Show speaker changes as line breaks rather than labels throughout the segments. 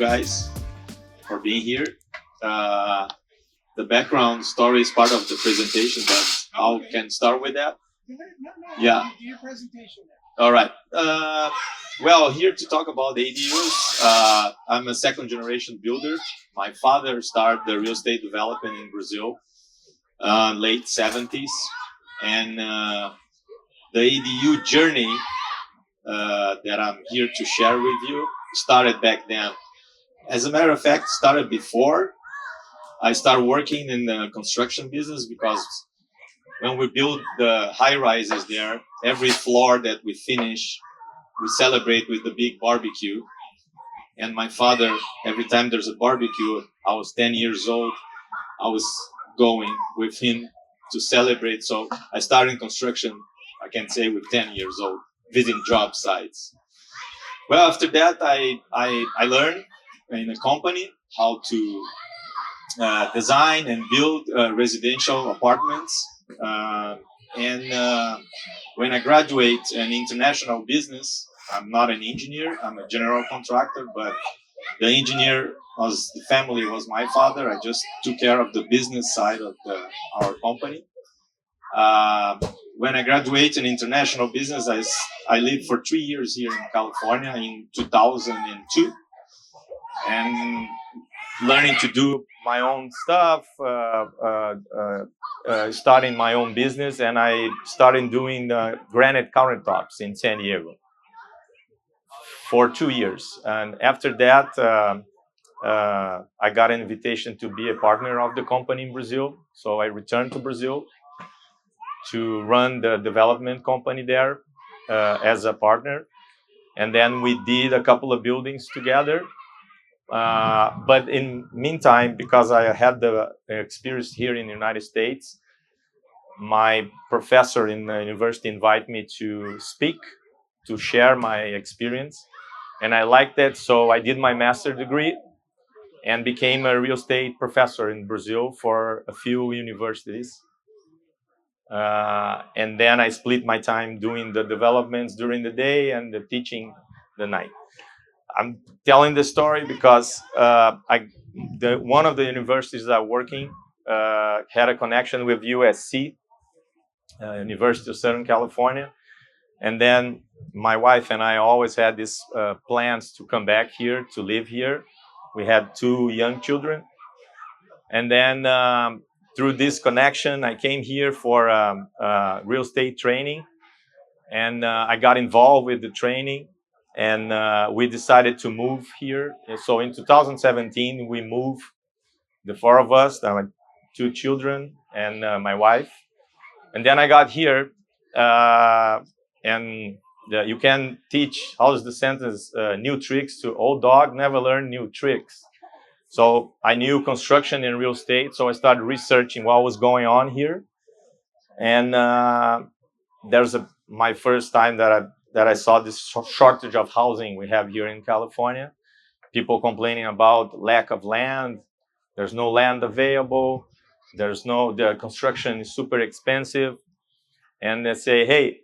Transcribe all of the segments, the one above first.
guys for being here. The background story is part of the presentation, but I can start with that. Yeah.
Do your presentation.
All right. Well, here to talk about ADUs. I'm a second generation builder. My father started the real estate development in Brazil, late 70s. And the ADU journey that I'm here to share with you started back then. As a matter of fact, started before I started working in the construction business, because when we build the high rises there, every floor that we finish, we celebrate with the big barbecue. And my father, every time there's a barbecue, I was 10 years old, I was going with him to celebrate. So I started in construction, I can say, with 10 years old, visiting job sites. Well, after that, I learned in a company how to design and build residential apartments. When I graduate in international business, I'm not an engineer, I'm a general contractor, but the engineer was the family, was my father. I just took care of the business side of our company. When I graduated in international business, I lived for 3 years here in California in 2002, and learning to do my own stuff, starting my own business, and I started doing the granite countertops in San Diego for 2 years. And after that, I got an invitation to be a partner of the company in Brazil. So I returned to Brazil to run the development company there as a partner. And then we did a couple of buildings together. But in meantime, because I had the experience here in the United States, my professor in the university invited me to speak, to share my experience. And I liked that, so I did my master's degree and became a real estate professor in Brazil for a few universities. And then I split my time doing the developments during the day and the teaching the night. I'm telling this story because one of the universities that I'm working had a connection with USC, University of Southern California. And then my wife and I always had these plans to come back here, to live here. We had 2 young children. And then through this connection, I came here for real estate training. And I got involved with the training. And we decided to move here. So in 2017, we moved, the 4 of us, 2 children and my wife. And then I got here, and you can teach, how's the sentence, new tricks to old dog, never learn new tricks. So I knew construction and real estate, so I started researching what was going on here. And there's my first time that I saw this shortage of housing we have here in California. People complaining about lack of land. There's no land available. The construction is super expensive. And they say, hey,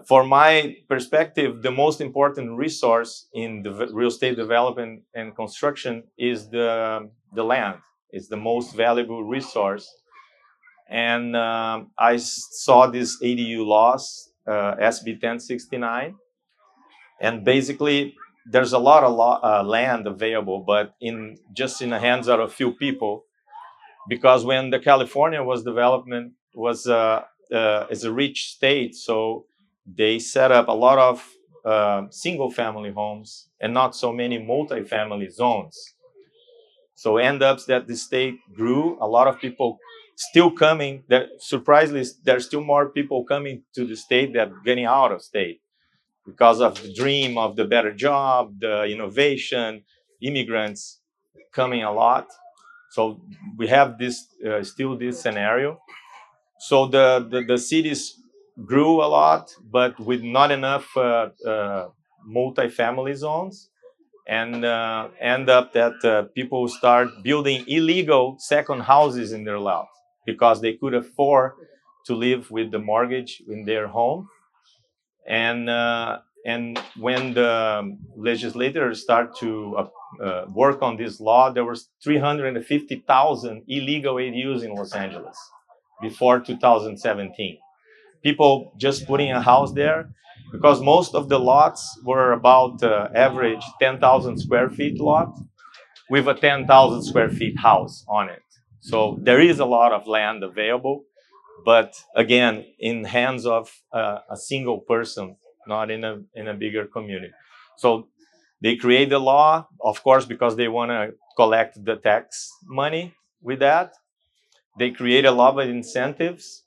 for my perspective, the most important resource in the real estate development and construction is the land. It's the most valuable resource. And I saw this ADU laws, SB 1069, and basically there's a lot of land available, but just in the hands of a few people, because when the California was development was is a rich state, so they set up a lot of single family homes and not so many multi-family zones. So end up that the state grew, a lot of people still coming. Surprisingly, there's still more people coming to the state than getting out of state because of the dream of the better job, the innovation, immigrants coming a lot. So we have this still this scenario. So the cities grew a lot, but with not enough multi-family zones. And end up that people start building illegal second houses in their lot because they could afford to live with the mortgage in their home. And And when the legislators start to work on this law, there was 350,000 illegal ADUs in Los Angeles before 2017. People just putting a house there because most of the lots were about average 10,000 square feet lot with a 10,000 square feet house on it. So there is a lot of land available, but again, in hands of a single person, not in a bigger community. So they create the law, of course, because they want to collect the tax money with that. They create a lot of incentives.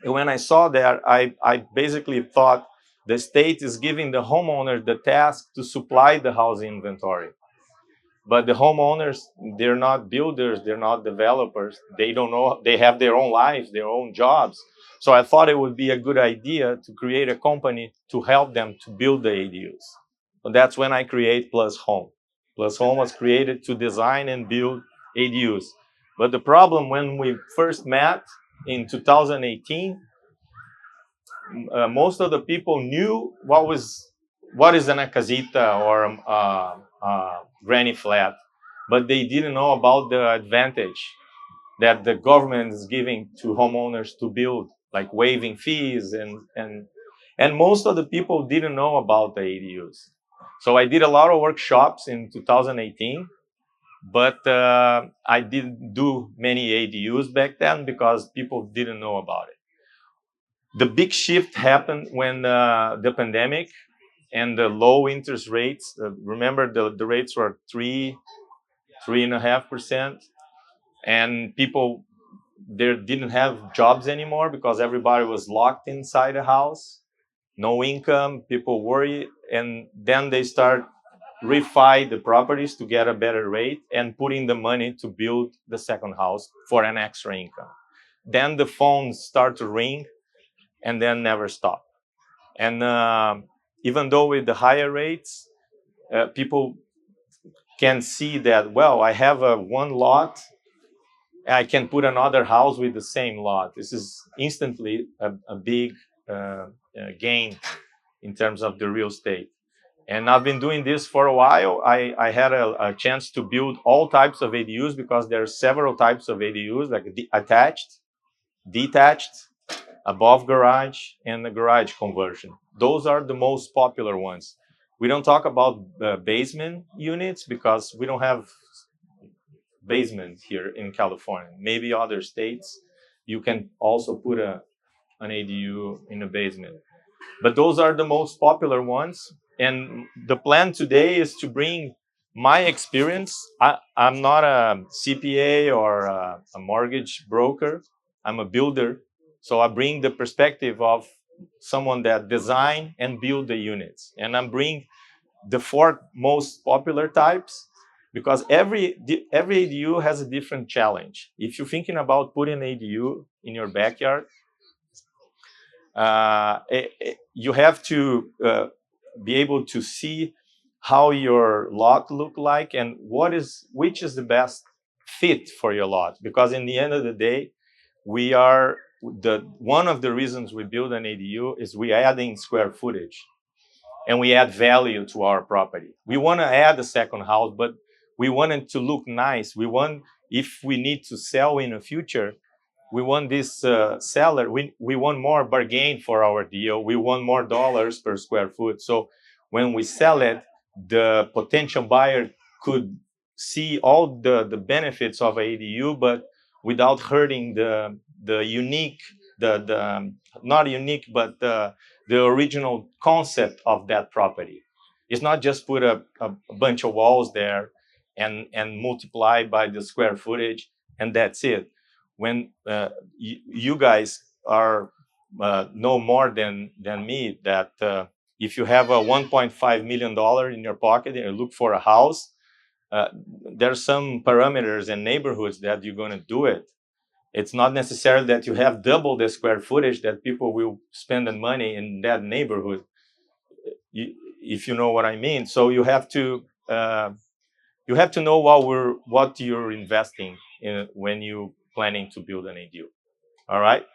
And when I saw that, I basically thought the state is giving the homeowner the task to supply the housing inventory. But the homeowners, they're not builders, they're not developers. They don't know, they have their own lives, their own jobs. So I thought it would be a good idea to create a company to help them to build the ADUs. So that's when I create Plus Home. Plus Home was created to design and build ADUs. But the problem when we first met in 2018, most of the people knew what is an casita or granny flat, but they didn't know about the advantage that the government is giving to homeowners to build, like waiving fees, and most of the people didn't know about the ADUs. So I did a lot of workshops in 2018, but I didn't do many ADUs back then because people didn't know about it. The big shift happened when the pandemic and the low interest rates. Remember, the rates were 3.5%, and people there didn't have jobs anymore because everybody was locked inside the house, no income. People worry, and then they start refi the properties to get a better rate and putting the money to build the second house for an extra income. Then the phones start to ring and then never stop. And even though with the higher rates, people can see that, well, I have one lot, I can put another house with the same lot. This is instantly a big gain in terms of the real estate. And I've been doing this for a while. I had a chance to build all types of ADUs because there are several types of ADUs, like attached, detached, above garage, and the garage conversion. Those are the most popular ones. We don't talk about basement units because we don't have basement here in California. Maybe other states, you can also put an ADU in a basement. But those are the most popular ones. And the plan today is to bring my experience. I'm not a CPA or a mortgage broker. I'm a builder. So I bring the perspective of someone that design and build the units. And I'm bring the four most popular types because every ADU has a different challenge. If you're thinking about putting an ADU in your backyard, you have to be able to see how your lot look like and which is the best fit for your lot. Because in the end of the day, one of the reasons we build an ADU is we adding square footage and we add value to our property. We want to add a second house, but we want it to look nice. We want, if we need to sell in the future, we want this seller, we want more bargain for our deal. We want more dollars per square foot. So when we sell it, the potential buyer could see all the benefits of ADU, but without hurting the unique, not unique, but the original concept of that property. It's not just put a bunch of walls there and multiply by the square footage and that's it. When you guys are know more than me that if you have a $1.5 million in your pocket and you look for a house, there's some parameters and neighborhoods that you're going to do it. It's not necessarily that you have double the square footage that people will spend the money in that neighborhood, if you know what I mean. So you have to know what you're investing in when you planning to build an ADU. All right.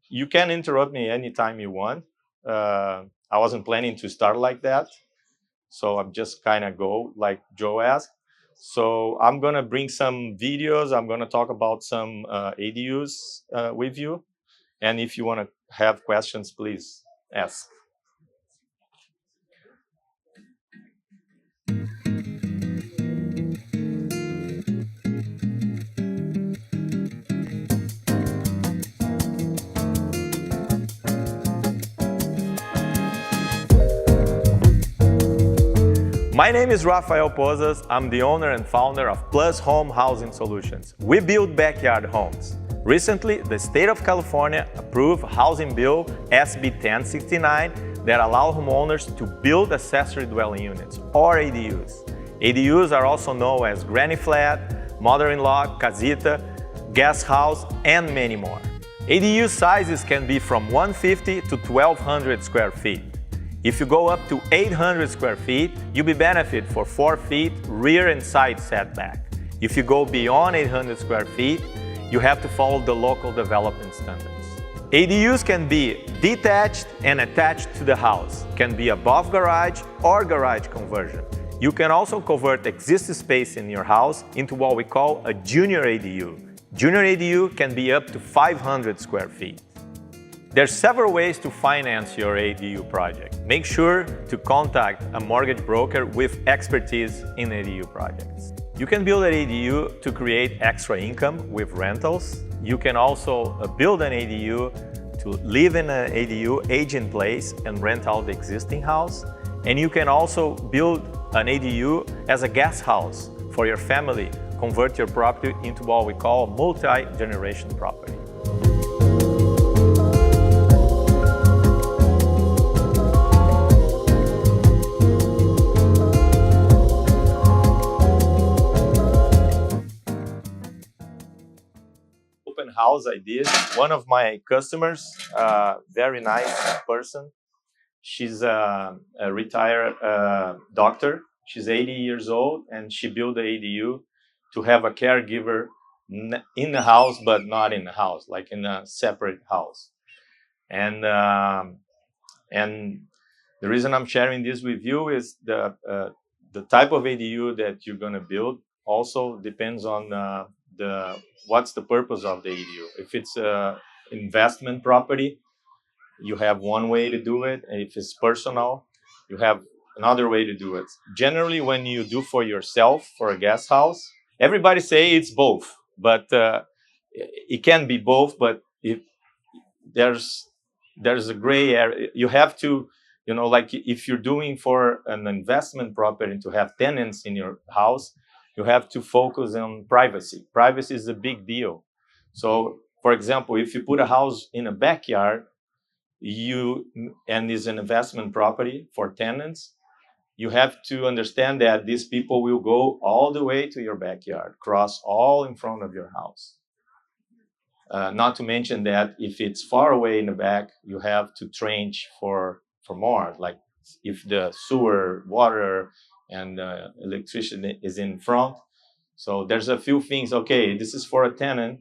You can interrupt me anytime you want. I wasn't planning to start like that. So I'm just kind of go like Joe asked. So I'm gonna bring some videos. I'm gonna talk about some ADUs with you. And if you wanna have questions, please ask. My name is Rafael Pozas. I'm the owner and founder of Plus Home Housing Solutions. We build backyard homes. Recently, the state of California approved Housing Bill SB 1069 that allow homeowners to build accessory dwelling units, or ADUs. ADUs are also known as granny flat, mother-in-law, casita, guest house, and many more. ADU sizes can be from 150 to 1,200 square feet. If you go up to 800 square feet, you'll be benefit for 4 feet rear and side setback. If you go beyond 800 square feet, you have to follow the local development standards. ADUs can be detached and attached to the house, can be above garage or garage conversion. You can also convert existing space in your house into what we call a junior ADU. Junior ADU can be up to 500 square feet. There's several ways to finance your ADU project. Make sure to contact a mortgage broker with expertise in ADU projects. You can build an ADU to create extra income with rentals. You can also build an ADU to live in an ADU, age in place, and rent out the existing house. And you can also build an ADU as a guest house for your family. Convert your property into what we call multi-generation property. Open house I did. One of my customers, very nice person. She's a retired doctor. She's 80 years old, and she built the ADU to have a caregiver in the house, but not in the house, like in a separate house. And the reason I'm sharing this with you is the type of ADU that you're going to build also depends on what's the purpose of the ADU. If it's a investment property, you have one way to do it, and if it's personal, you have another way to do it. Generally, when you do for yourself, for a guest house, everybody say it's both, but it can be both. But if there's a gray area, you have to, like if you're doing for an investment property to have tenants in your house, you have to focus on privacy. Privacy is a big deal. So, for example, if you put a house in a backyard, and is an investment property for tenants, you have to understand that these people will go all the way to your backyard, cross all in front of your house. Not to mention that if it's far away in the back, you have to trench for more. Like if the sewer, water, and electricity is in front. So there's a few things. Okay, this is for a tenant.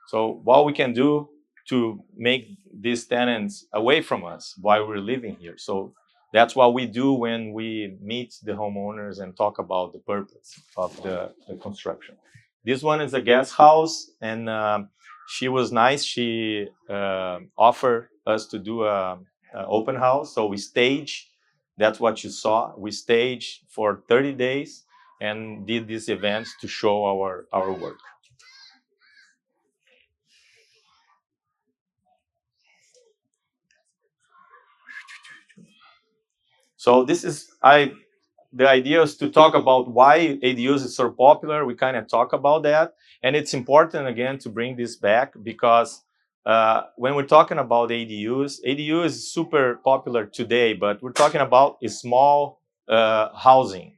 So what we can do to make these tenants away from us while we're living here. So that's what we do when we meet the homeowners and talk about the purpose of the construction. This one is a guest house, and she was nice. She offered us to do an open house. So we stage, that's what you saw. We staged for 30 days and did these events to show our work. So this is, the idea is to talk about why ADUs is so popular. We kind of talk about that. And it's important, again, to bring this back because when we're talking about ADUs, ADU is super popular today, but we're talking about a small housing.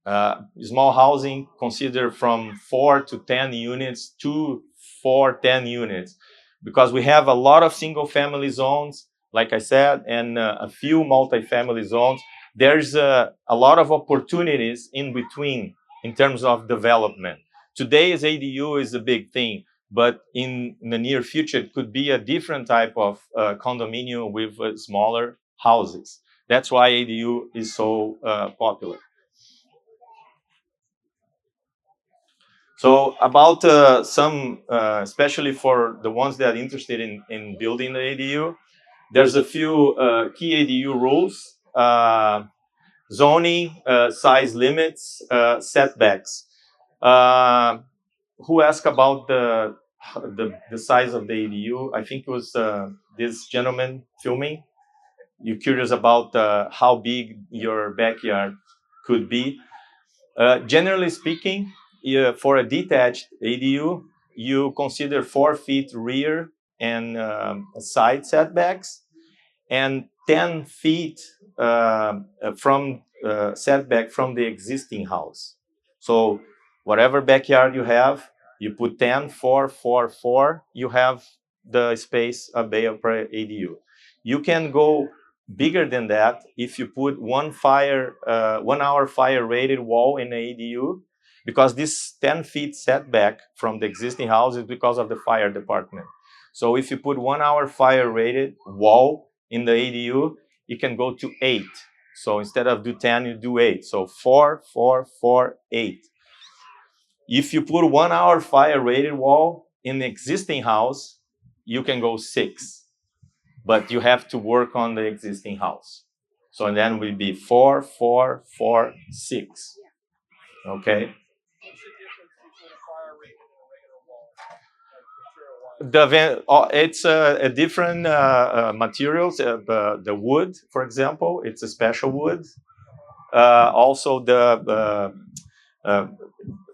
Small housing considered from 4 to 10 units to 10 units, because we have a lot of single family zones, like I said, and a few multi-family zones. There's a lot of opportunities in between in terms of development. Today's ADU is a big thing, but in the near future, it could be a different type of condominium with a smaller houses. That's why ADU is so popular. So about some, especially for the ones that are interested in building the ADU, there's a few key ADU rules: zoning, size limits, setbacks. Who asked about the size of the ADU? I think it was this gentleman filming. You're curious about how big your backyard could be. Generally speaking, for a detached ADU, you consider 4 feet rear and side setbacks, and 10 feet from setback from the existing house. So whatever backyard you have, you put 10, 4, 4, 4, you have the space available per ADU. You can go bigger than that if you put 1 hour fire rated wall in the ADU, because this 10 feet setback from the existing house is because of the fire department. So if you put 1 hour fire rated wall in the ADU, you can go to 8. So instead of do 10, you do 8. So 4, 4, 4, 8. If you put 1 hour fire rated wall in the existing house, you can go 6. But you have to work on the existing house. So then will be 4, 4, 4, 6. Okay. It's a different materials. The wood, for example, it's a special wood. Also,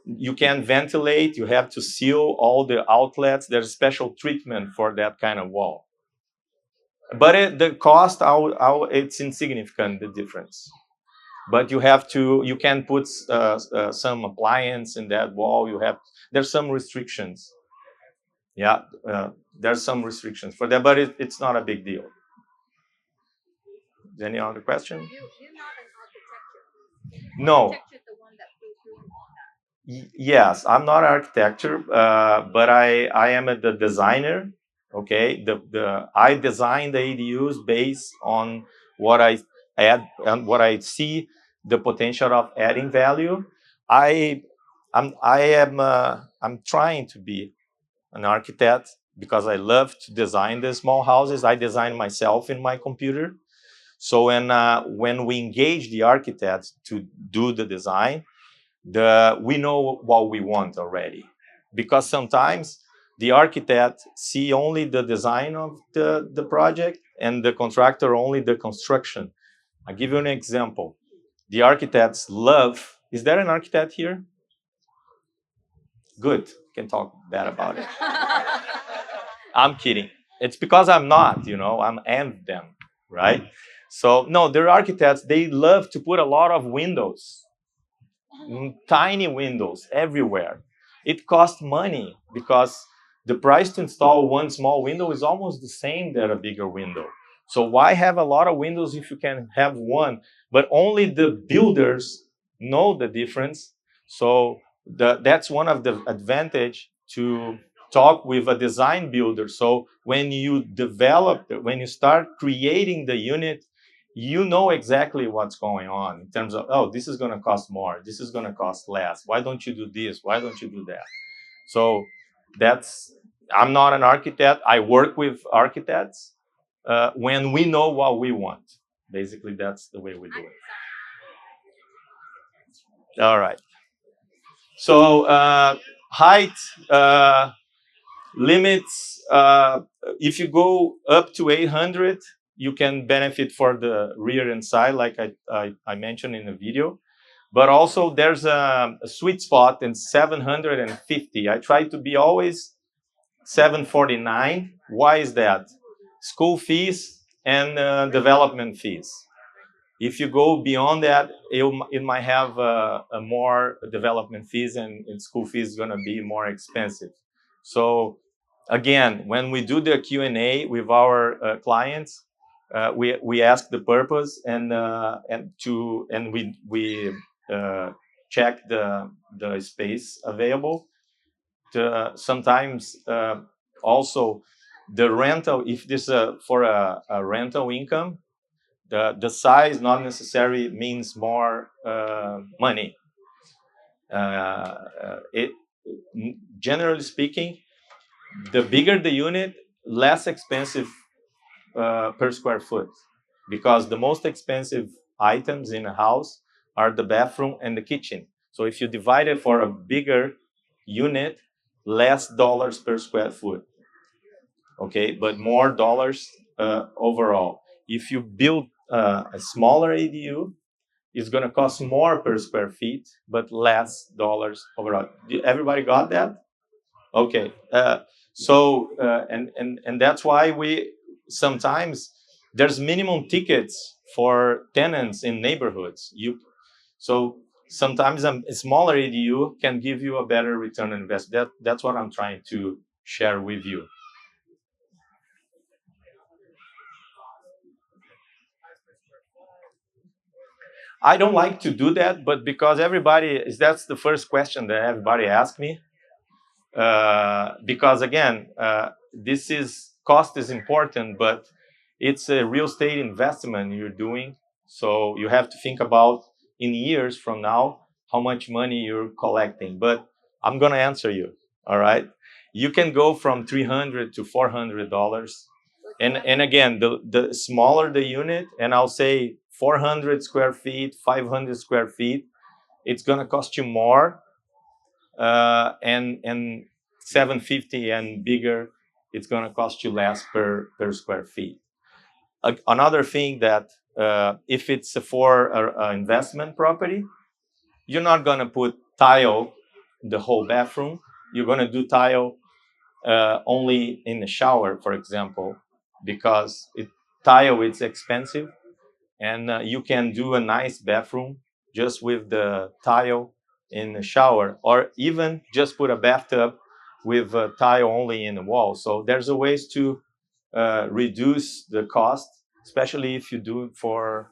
you can ventilate. You have to seal all the outlets. There's special treatment for that kind of wall. But the cost, it's insignificant, the difference. But you can put some appliance in that wall. There's some restrictions. Yeah, there's some restrictions for that, but it's not a big deal. Any other question?
You're not an architecture.
No.
Architecture is the one that goes through and all that.
Yes, I'm not an architecture, but I am the designer. Okay, I design the ADUs based on what I add and what I see the potential of adding value. I'm trying to be an architect because I love to design the small houses. I design myself in my computer. So when we engage the architects to do the design, we know what we want already. Because sometimes the architect see only the design of the project and the contractor only the construction. I'll give you an example. The architects love, is there an architect here? Good, can talk bad about it. I'm kidding. It's because I'm not, I'm them, right? So no, they're architects. They love to put a lot of windows, tiny windows everywhere. It costs money because the price to install one small window is almost the same that a bigger window. So why have a lot of windows if you can have one? But only the builders know the difference. So that's one of the advantage to talk with a design builder. So when you when you start creating the unit, you know exactly what's going on in terms of, oh, this is going to cost more, this is going to cost less, why don't you do this, why don't you do that? So I'm not an architect. I work with architects when we know what we want. Basically, that's the way we do it. All right. So height limits, if you go up to 800, you can benefit for the rear and side, like I mentioned in the video. But also there's a sweet spot in 750. I try to be always 749. Why is that? School fees and development fees. If you go beyond that, it might have more development fees, and school fees is going to be more expensive. So again, when we do the Q&A with our clients, we ask the purpose and we check the space available. Sometimes also the rental, if this is for a rental income, The size not necessarily means more money. Generally speaking, the bigger the unit, less expensive per square foot, because the most expensive items in a house are the bathroom and the kitchen. So if you divide it for a bigger unit, less dollars per square foot, okay, but more dollars overall. If you build a smaller ADU, it's going to cost more per square feet, but less dollars overall. Everybody got that? Okay. And that's why we sometimes there's minimum tickets for tenants in neighborhoods. So sometimes a smaller ADU can give you a better return on investment. That's what I'm trying to share with you. I don't like to do that, but because that's the first question that everybody asks me. Because again, cost is important, but it's a real estate investment you're doing. So you have to think about in years from now how much money you're collecting. But I'm gonna answer you. All right, you can go from $300 to $400, and again, the smaller the unit, and I'll say 400 square feet, 500 square feet, it's gonna cost you more. And 750 and bigger, it's going to cost you less per square feet. Another thing that if it's for an investment property, you're not going to put tile the whole bathroom. You're going to do tile only in the shower, for example, because tile is expensive, and you can do a nice bathroom just with the tile in the shower, or even just put a bathtub with a tile only in the wall. So there's a ways to reduce the cost, especially if you do it for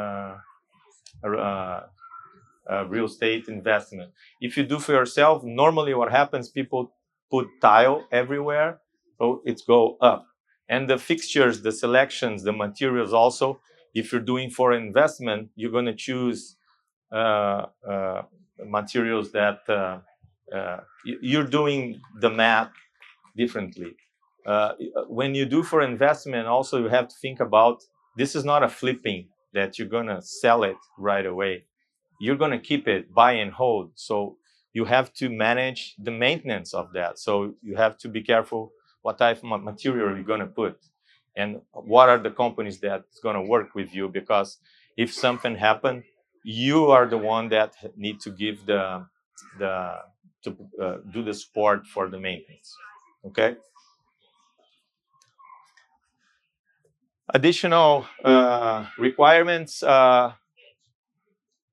a real estate investment. If you do for yourself, normally what happens, people put tile everywhere, so it's go up. And the fixtures, the selections, the materials also, if you're doing for investment, you're going to choose materials that you're doing the math differently. When you do for investment, also you have to think about, this is not a flipping that you're going to sell it right away. You're going to keep it, buy and hold. So you have to manage the maintenance of that. So you have to be careful what type of material you're going to put, and what are the companies that's going to work with you, because if something happens, you are the one that need to give do the support for the maintenance. Okay. Additional requirements.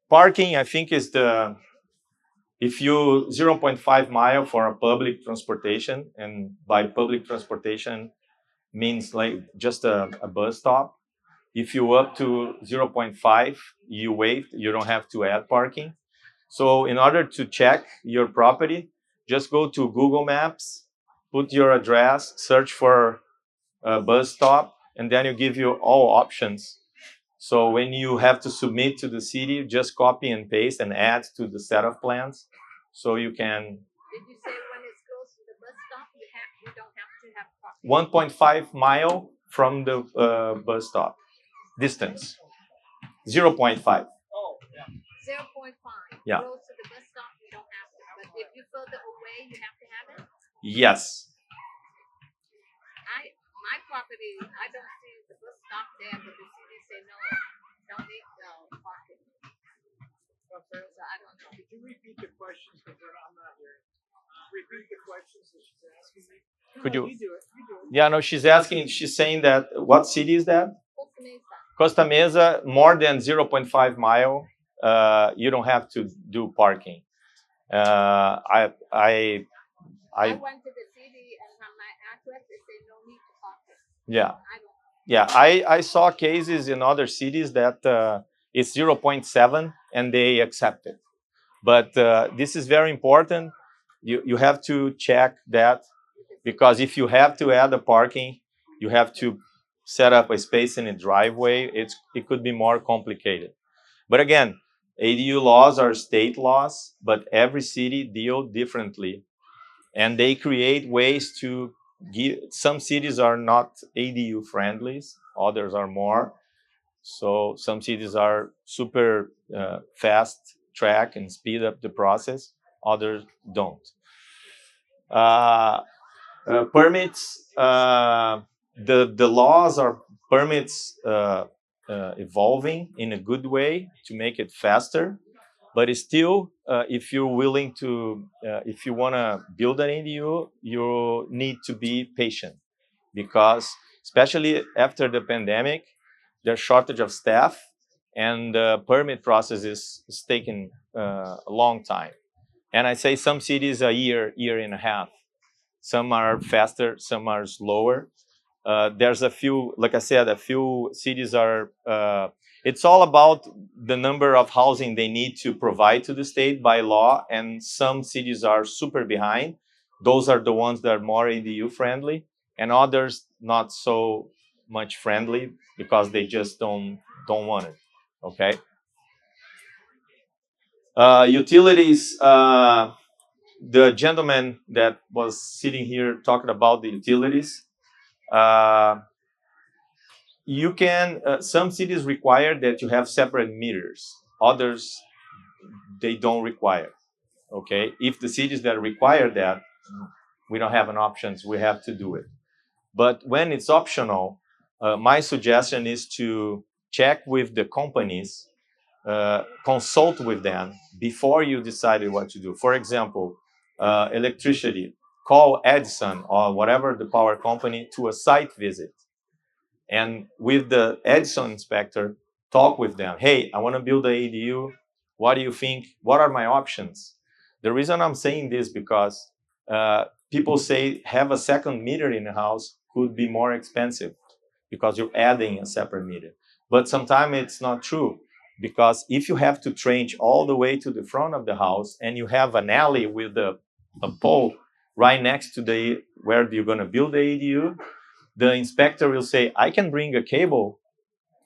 Parking, I think, is if you 0.5 mile for a public transportation, and by public transportation means like just a bus stop. If you up to 0.5, you waive, you don't have to add parking. So in order to check your property, just go to Google Maps, put your address, search for a bus stop, and then you give you all options. So when you have to submit to the city, just copy and paste and add to the set of plans. So you can.
Did you say when it's close to the bus stop, you don't have to have parking?
1.5 mile from the bus stop distance. 0.5.
Oh, yeah. 0.5.
Yeah.
Close to the bus stop, you don't have to. But if you further away, you have to have it?
Yes.
My property, I don't see the bus stop there, but the city say no, don't need parking. So I don't know.
Could you repeat the questions, because I'm not hearing? Repeat the questions that she's asking me.
Could you?
You do it. You do it.
Yeah, no, she's saying that, what city is that?
Costa Mesa.
Costa Mesa, more than 0.5 mile, you don't have to do parking. I
went to the city, and from my address, they say no need to park it.
Yeah.
I don't.
Yeah, I saw cases in other cities that it's 0.7 and they accept it. But this is very important. You have to check that, because if you have to add the parking, you have to set up a space in a driveway, it could be more complicated. But again, ADU laws are state laws, but every city deal differently. And they create ways to give, some cities are not ADU friendly, others are more. So some cities are super fast track and speed up the process, others don't. Permits, the laws are permits evolving in a good way to make it faster, but it's still, if you're willing to, if you want to build an ADU, you need to be patient, because especially after the pandemic, there's shortage of staff, and the permit process is taking a long time. And I say some cities a year and a half. Some are faster, some are slower. There's a few, like I said, a few cities are, it's all about the number of housing they need to provide to the state by law, and some cities are super behind. Those are the ones that are more ADU friendly, and others not so much friendly because they just don't want it, okay? Utilities, the gentleman that was sitting here talking about the utilities, you can, some cities require that you have separate meters. Others, they don't require, okay? If the cities that require that, we don't have an option, we have to do it. But when it's optional, my suggestion is to check with the companies, consult with them before you decide what to do. For example, electricity, call Edison or whatever the power company to a site visit. And with the Edison inspector, talk with them. Hey, I want to build an ADU. What do you think? What are my options? The reason I'm saying this because people say have a second meter in the house could be more expensive because you're adding a separate meter. But sometimes it's not true, because if you have to trench all the way to the front of the house and you have an alley with a pole right next to the where you're going to build the ADU, the inspector will say, I can bring a cable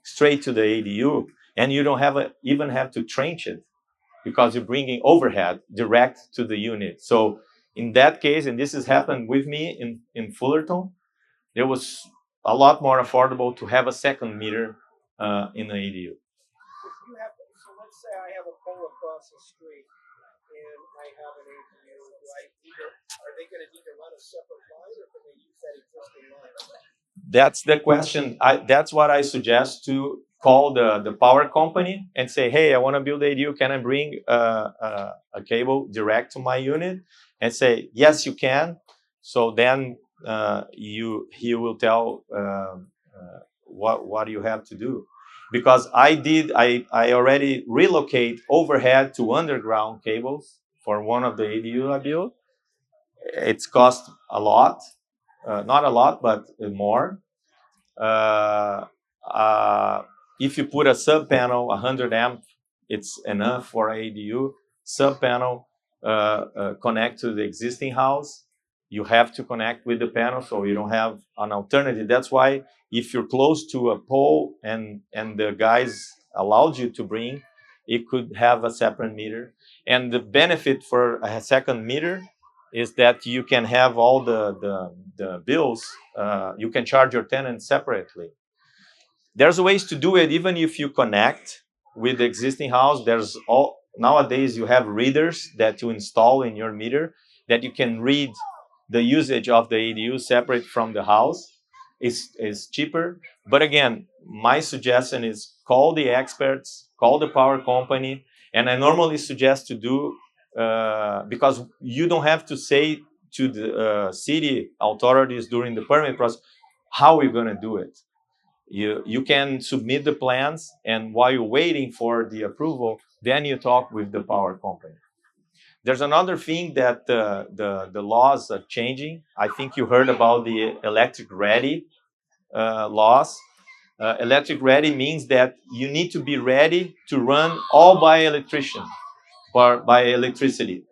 straight to the ADU, and you don't even have to trench it because you're bringing overhead direct to the unit. So in that case, and this has happened with me in Fullerton, it was a lot more affordable to have a second meter in an ADU.
So let's say I have a pole across the street and I have an ADU. Are they going to need to run a separate line, or can they use that existing line?
That's the question. That's what I suggest, to call the power company and say, hey, I want to build ADU. Can I bring a cable direct to my unit? And say, yes, you can. So then he will tell what you have to do. Because I already relocate overhead to underground cables for one of the ADU I built. It's cost a lot. Not a lot, but more. If you put a sub panel, 100 amp, it's enough for ADU. Sub panel connect to the existing house. You have to connect with the panel, so you don't have an alternative. That's why if you're close to a pole and the guys allowed you to bring, it could have a separate meter. And the benefit for a second meter is that you can have all the bills, you can charge your tenants separately. There's ways to do it even if you connect with the existing house. Nowadays you have readers that you install in your meter that you can read the usage of the ADU separate from the house. Is cheaper. But again, my suggestion is call the experts, call the power company, and I normally suggest to do, because you don't have to say to the city authorities during the permit process how you're going to do it. You can submit the plans, and while you're waiting for the approval, then you talk with the power company. There's another thing that the laws are changing. I think you heard about the electric ready laws. Electric ready means that you need to be ready to run all by electrician or by electricity.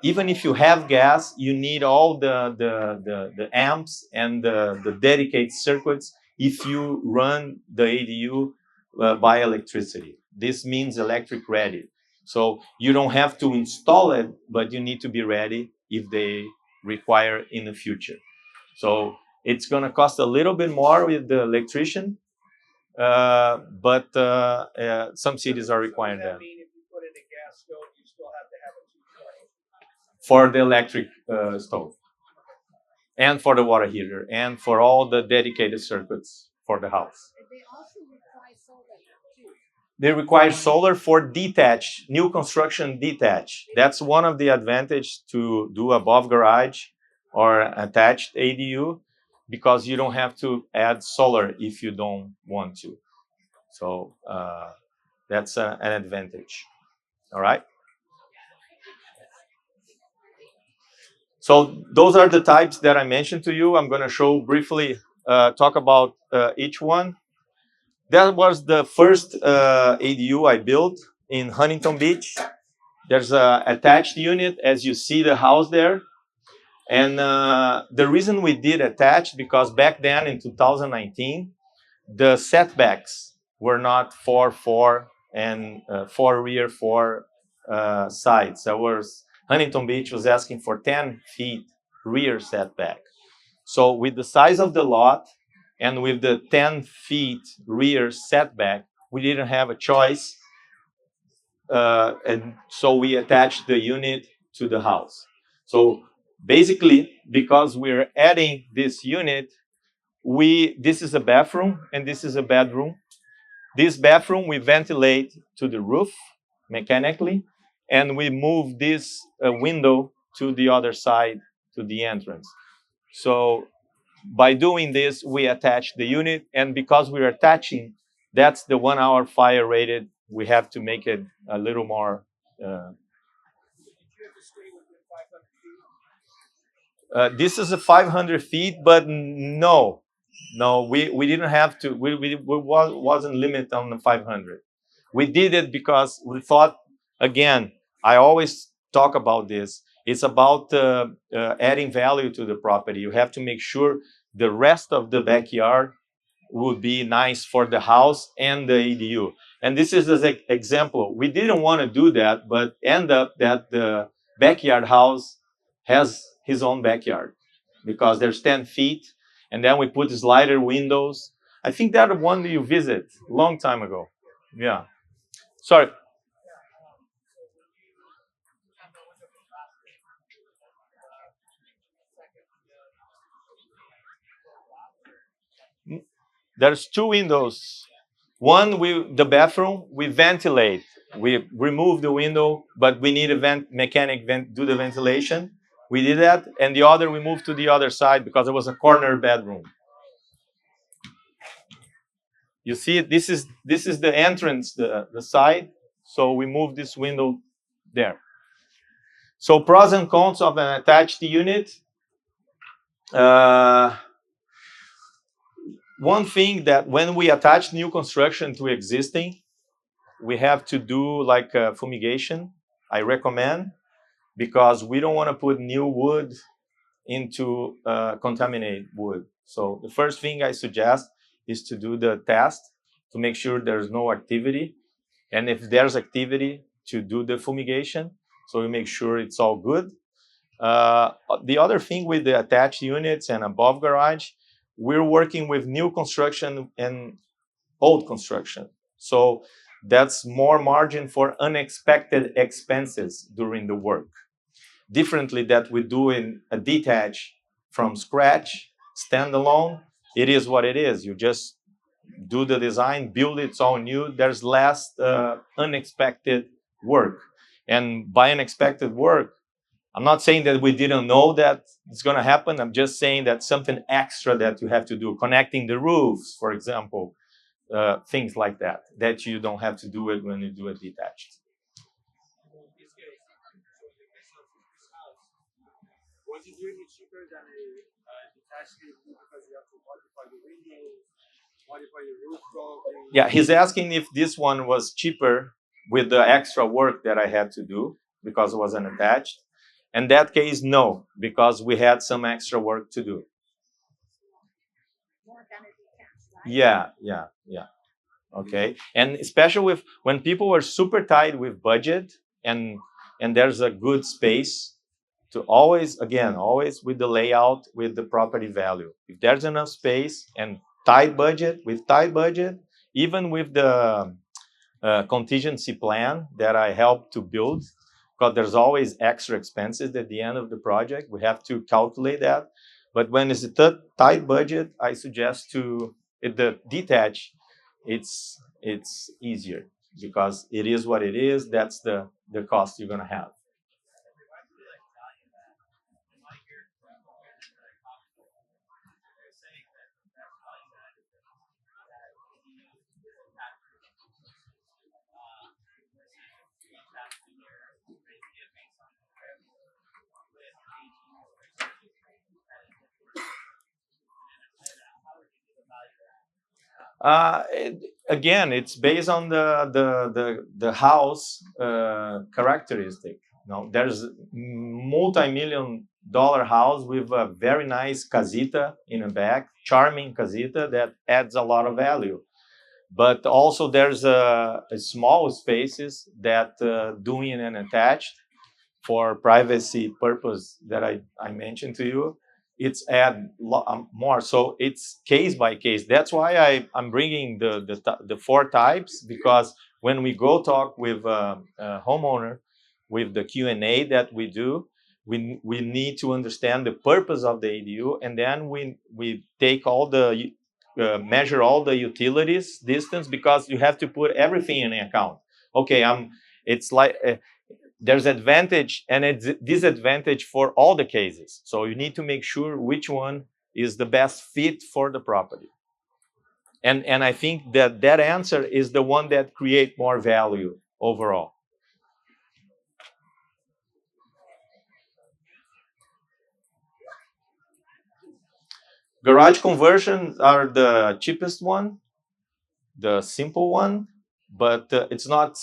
Even if you have gas, you need all the amps and the dedicated circuits if you run the ADU by electricity. This means electric ready. So you don't have to install it, but you need to be ready if they require in the future. So it's going to cost a little bit more with the electrician, but some cities are requiring that.
Mean if you put in a gas stove, you still have to have a 220?
For the electric stove, and for the water heater, and for all the dedicated circuits for the house.
They also require solar too.
They require solar for detached, new construction detached. That's one of the advantages to do above garage or attached ADU, because you don't have to add solar if you don't want to. So that's an advantage. All right. So those are the types that I mentioned to you. I'm going to show briefly, talk about each one. That was the first ADU I built in Huntington Beach. There's an attached unit, as you see the house there. And the reason we did attached, because back then in 2019, the setbacks were not 4 and 4 rear, 4 sides. Huntington Beach was asking for 10 feet rear setback. So with the size of the lot and with the 10 feet rear setback, we didn't have a choice. And so we attached the unit to the house. So basically, because we're adding this unit, this is a bathroom and this is a bedroom. This bathroom we ventilate to the roof mechanically, and we move this window to the other side, to the entrance. So by doing this, we attach the unit, and because we're attaching, that's the 1 hour fire rated. We have to make it a little more.
Did you have to stay within 500 feet?
This is a 500 feet, but no, we didn't have to. We wasn't limited on the 500. We did it because we thought, again, I always talk about this. It's about adding value to the property. You have to make sure the rest of the backyard would be nice for the house and the ADU. And this is an example. We didn't want to do that, but end up that the backyard house has his own backyard because there's 10 feet. And then we put slider windows. I think that one you visit a long time ago. Yeah. Sorry. There's 2 windows. One, the bathroom, we ventilate. We remove the window, but we need a mechanic do the ventilation. We did that. And the other, we moved to the other side because it was a corner bedroom. You see, this is the entrance, the side. So we move this window there. So pros and cons of an attached unit. One thing that when we attach new construction to existing, we have to do like a fumigation. I recommend, because we don't want to put new wood into contaminated wood. So the first thing I suggest is to do the test to make sure there's no activity. And if there's activity, to do the fumigation. So we make sure it's all good. The other thing with the attached units and above garage, we're working with new construction and old construction. So that's more margin for unexpected expenses during the work. Differently that we do in a detached from scratch, standalone, it is what it is. You just do the design, build it, it's all new. There's less unexpected work. And by unexpected work, I'm not saying that we didn't know that it's going to happen. I'm just saying that something extra that you have to do, connecting the roofs, for example, things like that, that you don't have to do it when you do it detached.
Was it really cheaper than a detached ADU because you have to modify the windows, modify the roof probably?
Yeah, he's asking if this one was cheaper with the extra work that I had to do because it wasn't attached. In that case, no, because we had some extra work to do.
more kind of detached, right?
Yeah. Okay, and especially with when people are super tight with budget and there's a good space to always with the layout with the property value. If there's enough space and tight budget, even with the contingency plan that I help to build, because there's always extra expenses at the end of the project. We have to calculate that. But when it's a tight budget, I suggest to the detach. It's easier because it is what it is. That's the cost you're gonna have. Again, it's based on the house characteristic. There's multi-million-dollar house with a very nice casita in the back, charming casita that adds a lot of value. But also there's a small spaces that doing an attached for privacy purpose that I mentioned to you, it's add more. So it's case by case. That's why I'm bringing the four types, because when we go talk with a homeowner, with the Q&A that we do, we need to understand the purpose of the ADU, and then we take all the measure all the utilities distance, because you have to put everything in the account. Okay, it's like there's advantage and it's disadvantage for all the cases. So you need to make sure which one is the best fit for the property. And I think that answer is the one that create more value overall. Garage conversions are the cheapest one, the simple one, but it's not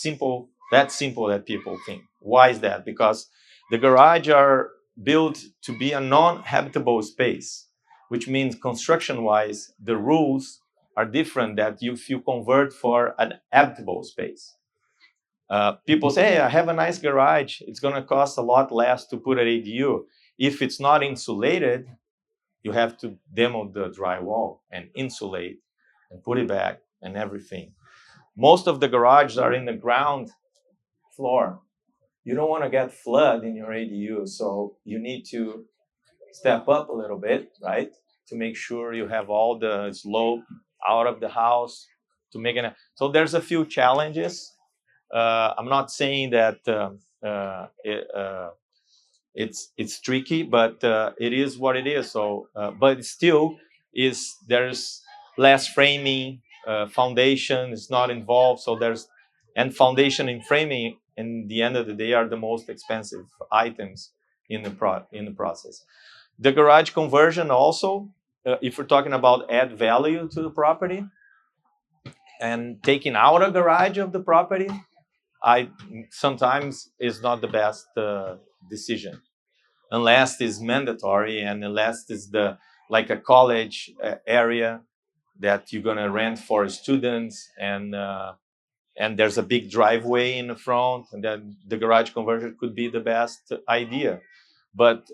that simple that people think. Why is that? Because the garage are built to be a non-habitable space, which means construction-wise, the rules are different that if you convert for an habitable space. People say, hey, I have a nice garage. It's going to cost a lot less to put an ADU. If it's not insulated, you have to demo the drywall and insulate and put it back and everything. Most of the garages are in the ground floor. You don't want to get flood in your ADU, so you need to step up a little bit, right? To make sure you have all the slope out of the house to make it. So there's a few challenges. I'm not saying that it's tricky, but it is what it is. So, but still, there's less framing, foundation is not involved. So and foundation and framing, in the end of the day, are the most expensive items in the process. The garage conversion also, if we're talking about add value to the property and taking out a garage of the property, sometimes is not the best decision, unless it's mandatory and unless it's like a college area that you're gonna rent for students, and there's a big driveway in the front, and then the garage conversion could be the best idea. But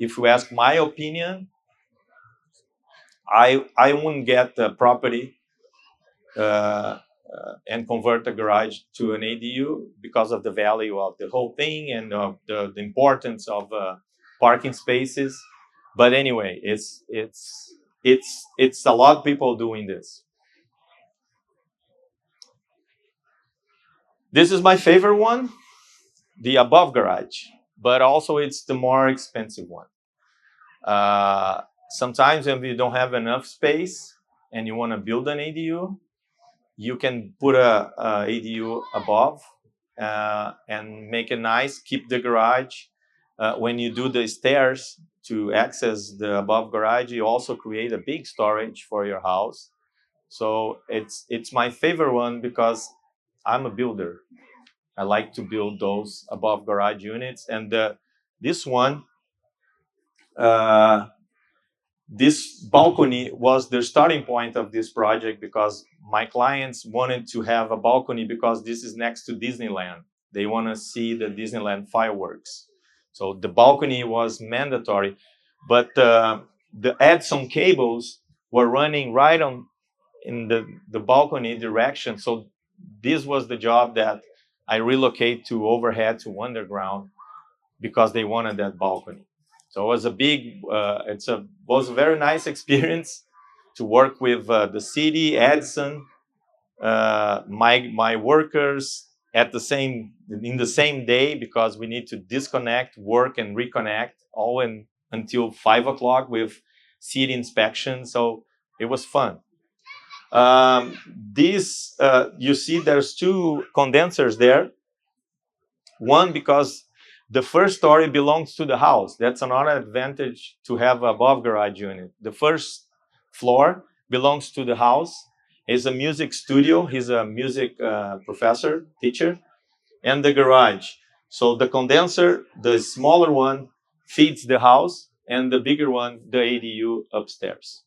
if you ask my opinion, I wouldn't get the property and convert the garage to an ADU because of the value of the whole thing and the importance of parking spaces. But anyway, it's a lot of people doing this. This is my favorite one, the above garage, but also it's the more expensive one. Sometimes when you don't have enough space and you want to build an ADU, you can put a ADU above and make it nice, keep the garage. When you do the stairs to access the above garage, you also create a big storage for your house. So it's my favorite one because I'm a builder. I like to build those above garage units. And this one, this balcony was the starting point of this project because my clients wanted to have a balcony because this is next to Disneyland. They want to see the Disneyland fireworks. So the balcony was mandatory, but the Edison cables were running right on in the balcony direction. So this was the job that I relocate to overhead to underground because they wanted that balcony. So it was a big, was a very nice experience to work with the city, Edison, my workers at in the same day because we need to disconnect, work, and reconnect all until 5 o'clock with city inspection. So it was fun. You see, there's two condensers there. One, because the first story belongs to the house. That's another advantage to have above garage unit. The first floor belongs to the house. It's a music studio. He's a music professor, teacher, and the garage. So the condenser, the smaller one, feeds the house, and the bigger one, the ADU upstairs.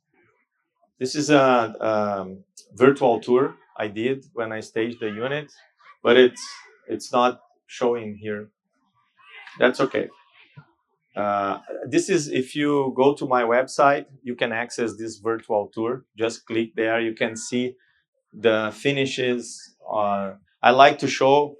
This is a virtual tour I did when I staged the unit, but it's not showing here. That's okay. This is, if you go to my website, you can access this virtual tour. Just click there. You can see the finishes. I like to show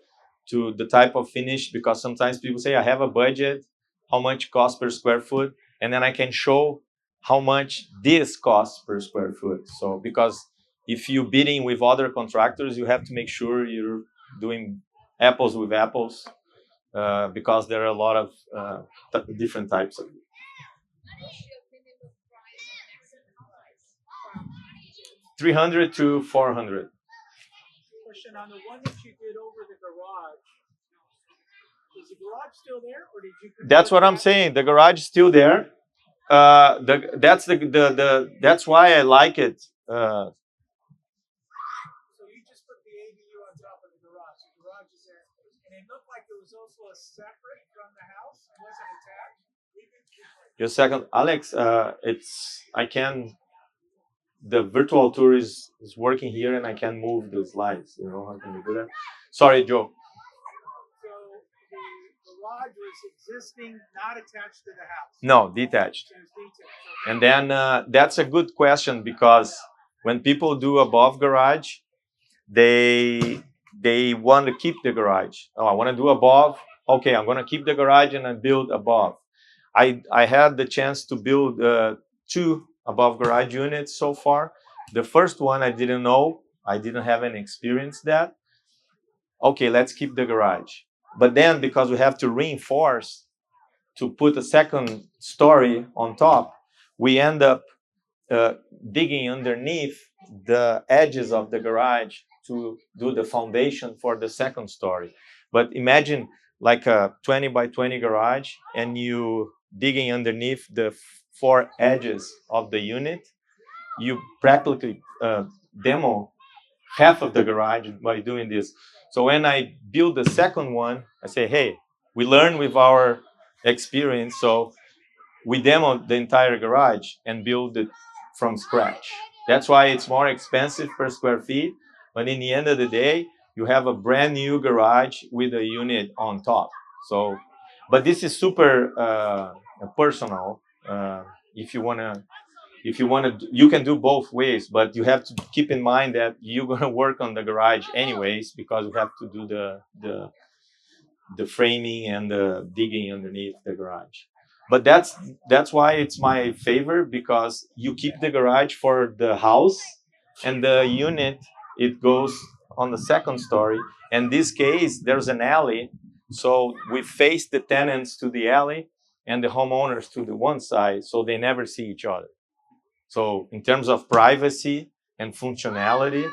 to the type of finish because sometimes people say, I have a budget, how much costs per square foot? And then I can show how much this costs per square foot. So because if you're bidding with other contractors, you have to make sure you're doing apples with apples. Because there are a lot of different types of it. 300 to 400.
Question on the one that you did over the garage. Is the garage still there, or did you?
That's what I'm saying. The garage is still there. That's why I like it.
So you just put the ADU on top of the garage. The garage is there, and it looked like it was also a separate from the house. It wasn't attached.
Just a second, Alex. The virtual tour is working here, and I can move the slides. You know how can you do that? Sorry, Joe.
So the garage was existing, not attached to the house.
No, detached.
It was detached.
And then that's a good question because when people do above garage, they want to keep the garage. Oh, I want to do above. Okay, I'm going to keep the garage and I build above. I had the chance to build 2 above garage units so far. The first one I didn't know. I didn't have any experience that. Okay, let's keep the garage. But then because we have to reinforce to put a second story on top, we end up digging underneath the edges of the garage to do the foundation for the second story. But imagine like a 20 by 20 garage and you digging underneath the 4 edges of the unit, you practically demo half of the garage by doing this. So when I build the second one, I say, hey, we learn with our experience. So we demoed the entire garage and build it from scratch. That's why it's more expensive per square feet. But in the end of the day, you have a brand new garage with a unit on top. So, but this is super personal. If you wanna, you can do both ways. But you have to keep in mind that you're gonna work on the garage anyways because you have to do the framing and the digging underneath the garage. But that's why it's my favorite because you keep the garage for the house and the unit, it goes on the second story. In this case, there's an alley. So we face the tenants to the alley and the homeowners to the one side, so they never see each other. So in terms of privacy and functionality,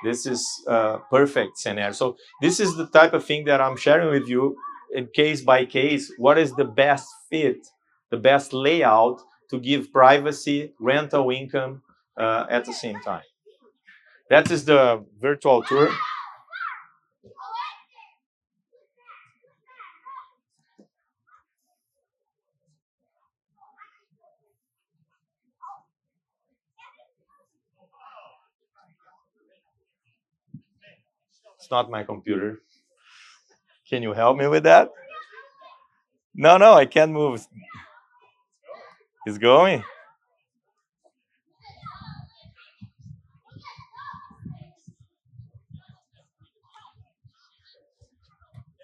this is a perfect scenario. So this is the type of thing that I'm sharing with you in case by case. What is the best fit, the best layout to give privacy, rental income at the same time? That is the virtual tour. It's not my computer. Can you help me with that? No, I can't move. It's going.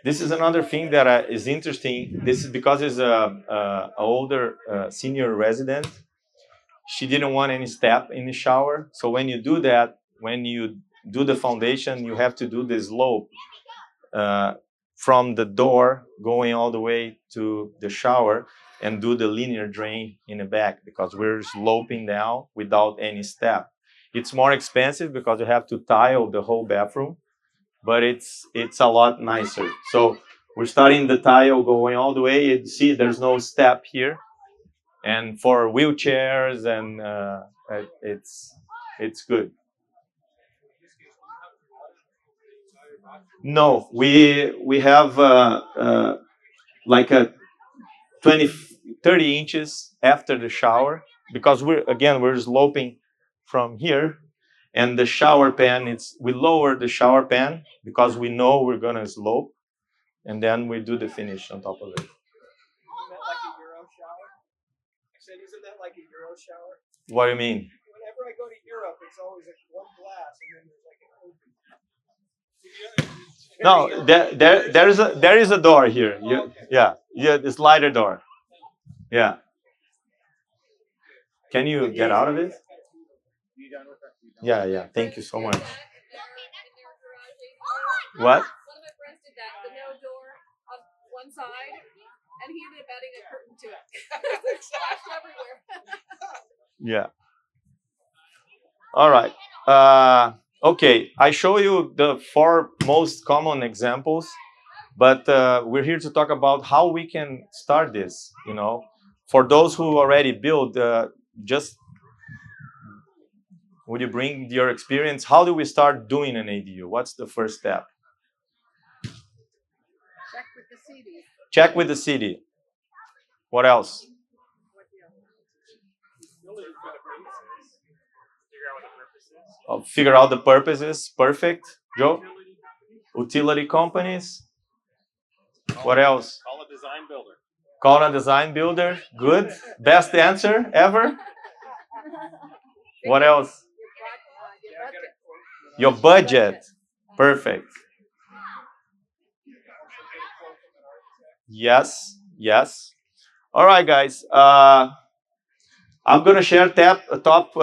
This is another thing that is interesting. This is because it's a older senior resident. She didn't want any step in the shower. So when you do that, when you do the foundation, you have to do the slope from the door going all the way to the shower and do the linear drain in the back because we're sloping down without any step. It's more expensive because you have to tile the whole bathroom, but it's a lot nicer. So we're starting the tile going all the way. You see there's no step here. And for wheelchairs and it's good. No, we have like a 30 inches after the shower because we're sloping from here, and the shower pan we lower the shower pan because we know we're gonna slope, and then we do the finish on top of it.
Isn't that like a Euro shower? I said, isn't that like a Euro shower?
What do you mean?
Whenever I go to Europe, it's always like one glass and then there's like an open.
No, there is a door here. Yeah, the slider door. Yeah. Can you get out of it? Yeah. Thank you so much. What?
One of my friends did that, the no door on one side, and he ended up adding a curtain to it. It splashed everywhere.
Yeah. All right. Okay, I show you the 4 most common examples, but we're here to talk about how we can start this. For those who already build, just would you bring your experience? How do we start doing an ADU? What's the first step?
Check with the city.
Check with the city. What else? Figure out the purposes. Perfect. Joe? Utility companies. What else?
Call a design builder.
Call a design builder. Good. Best answer ever. What else? Your budget. Perfect. Yes. All right, guys. I'm going to share top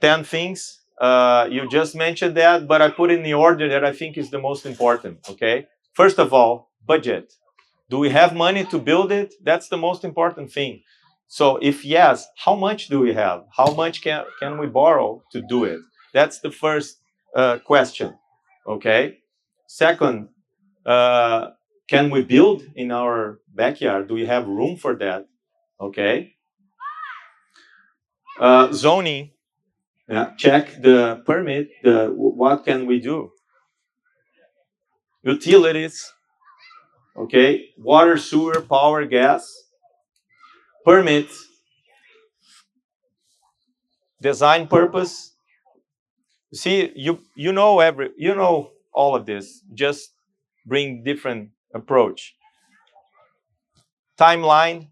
10 things. You just mentioned that, but I put in the order that I think is the most important, okay? First of all, budget. Do we have money to build it? That's the most important thing. So if yes, how much do we have? How much can we borrow to do it? That's the first question, okay? Second, can we build in our backyard? Do we have room for that? Okay. Zoning. Yeah, check the permit. What can we do? Utilities. Okay. Water, sewer, power, gas. Permit. Design purpose. See, you know all of this. Just bring different approach. Timeline.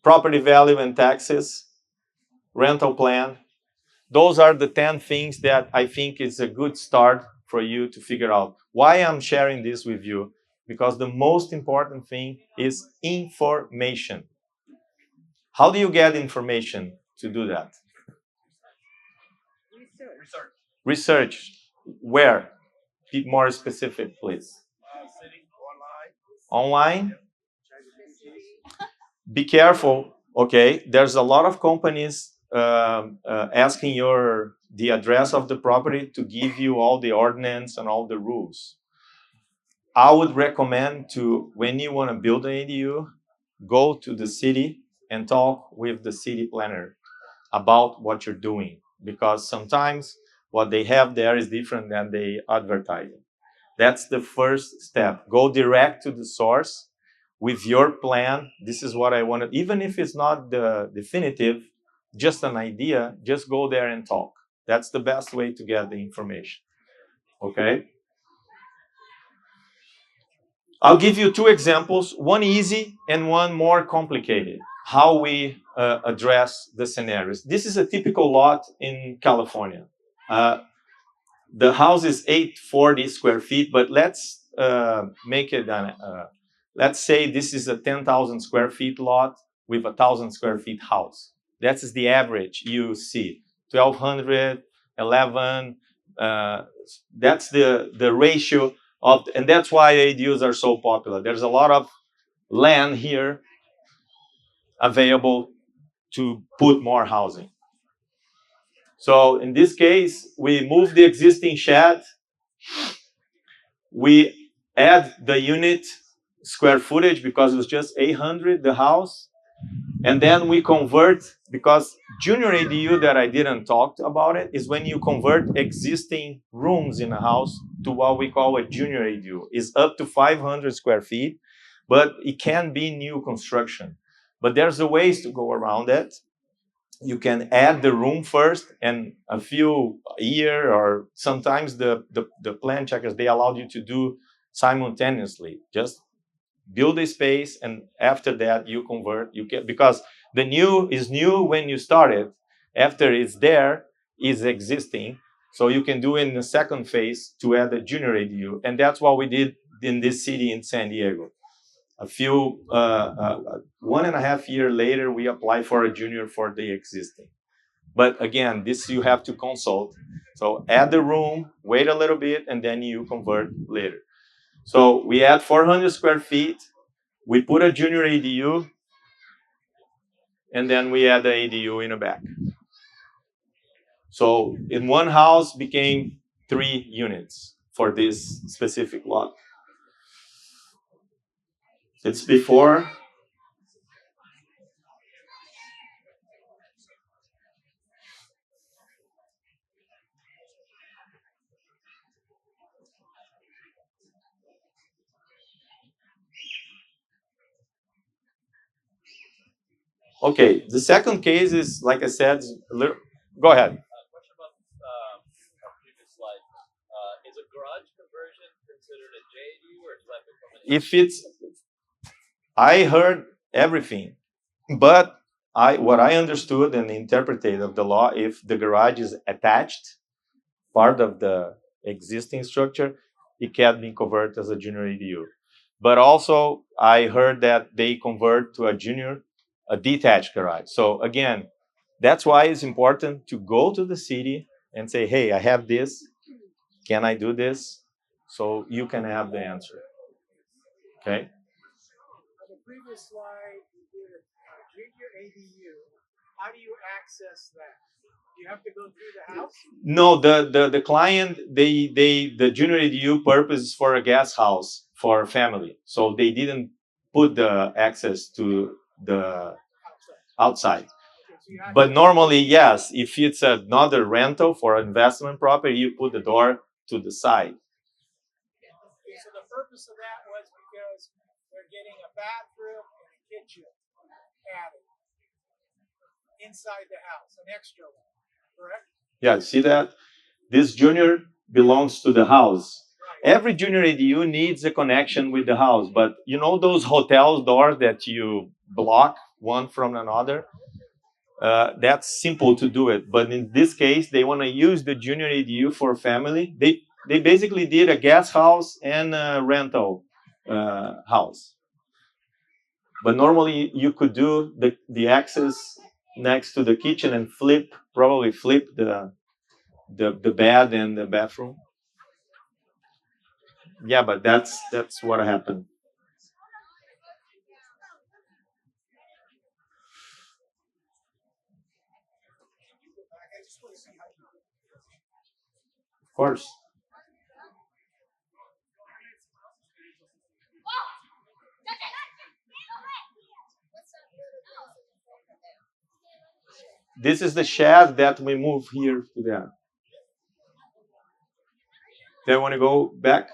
Property value and taxes. Rental plan. Those are the 10 things that I think is a good start for you to figure out. Why I'm sharing this with you? Because the most important thing is information. How do you get information to do that? Research. Where? Be more specific, please. Online. Be careful. Okay, there's a lot of companies asking the address of the property to give you all the ordinance and all the rules. I would recommend when you want to build an ADU, go to the city and talk with the city planner about what you're doing, because sometimes what they have there is different than they advertise. That's the first step. Go direct to the source with your plan. This is what I wanted. Even if it's not the definitive, just an idea, just go there and talk. That's the best way to get the information. Okay. I'll give you two examples, one easy and one more complicated, how we address the scenarios. This is a typical lot in California. The house is 840 square feet, but let's make it, let's say this is a 10,000 square feet lot with a 1,000 square feet house. That's the average you see, 1,200, 11, that's the ratio of, and that's why ADUs are so popular. There's a lot of land here available to put more housing. So in this case, we move the existing shed, we add the unit square footage because it was just 800, the house, and then we convert, because junior ADU that I didn't talk about it is when you convert existing rooms in a house to what we call a junior ADU. It's up to 500 square feet, but it can be new construction. But there's a ways to go around it. You can add the room first, and a year, or sometimes the plan checkers, they allowed you to do simultaneously. Just build a space, and after that you convert. You can, because the new is new when you start it. After it's there, is existing. So you can do in the second phase to add a junior ADU, and that's what we did in this city in San Diego. A few 1.5 years later, we apply for a junior for the existing. But again, this you have to consult. So add the room, wait a little bit, and then you convert later. So we add 400 square feet, we put a junior ADU, and then we add the ADU in the back. So in one house became 3 units for this specific lot. It's before. Okay, the second case is, like I said, a little, go ahead.
Question about a previous slide. Is a garage conversion considered a JADU, or does that become an
If it's, I heard everything, but what I understood and interpreted of the law, if the garage is attached, part of the existing structure, it can be converted as a junior ADU. But also, I heard that they convert to a detached garage. So again, that's why it's important to go to the city and say, hey, I have this. Can I do this? So you can have the answer. Okay?
On the previous slide, you did a junior ADU. How do you access that? You have to go through the house?
No, the client, the junior ADU purpose is for a guest house for a family. So they didn't put the access to the outside.
Okay, so you have
But
to,
normally, yes, if it's another rental for investment property, you put the door to the side.
okay, so the purpose of that was because they're getting a bathroom and a kitchen added inside the house, an extra one, correct?
Yeah, see that? This junior belongs to the house.
Right.
Every junior ADU needs a connection with the house, but you know those hotel doors that you block one from another? That's simple to do it. But in this case, they want to use the junior ADU for family. They basically did a guest house and a rental house. But normally you could do the access next to the kitchen and probably flip the bed and the bathroom. Yeah, but that's what happened.
I just want to see how you do it.
Of course. This is the shed that we move here to there. They want to go back?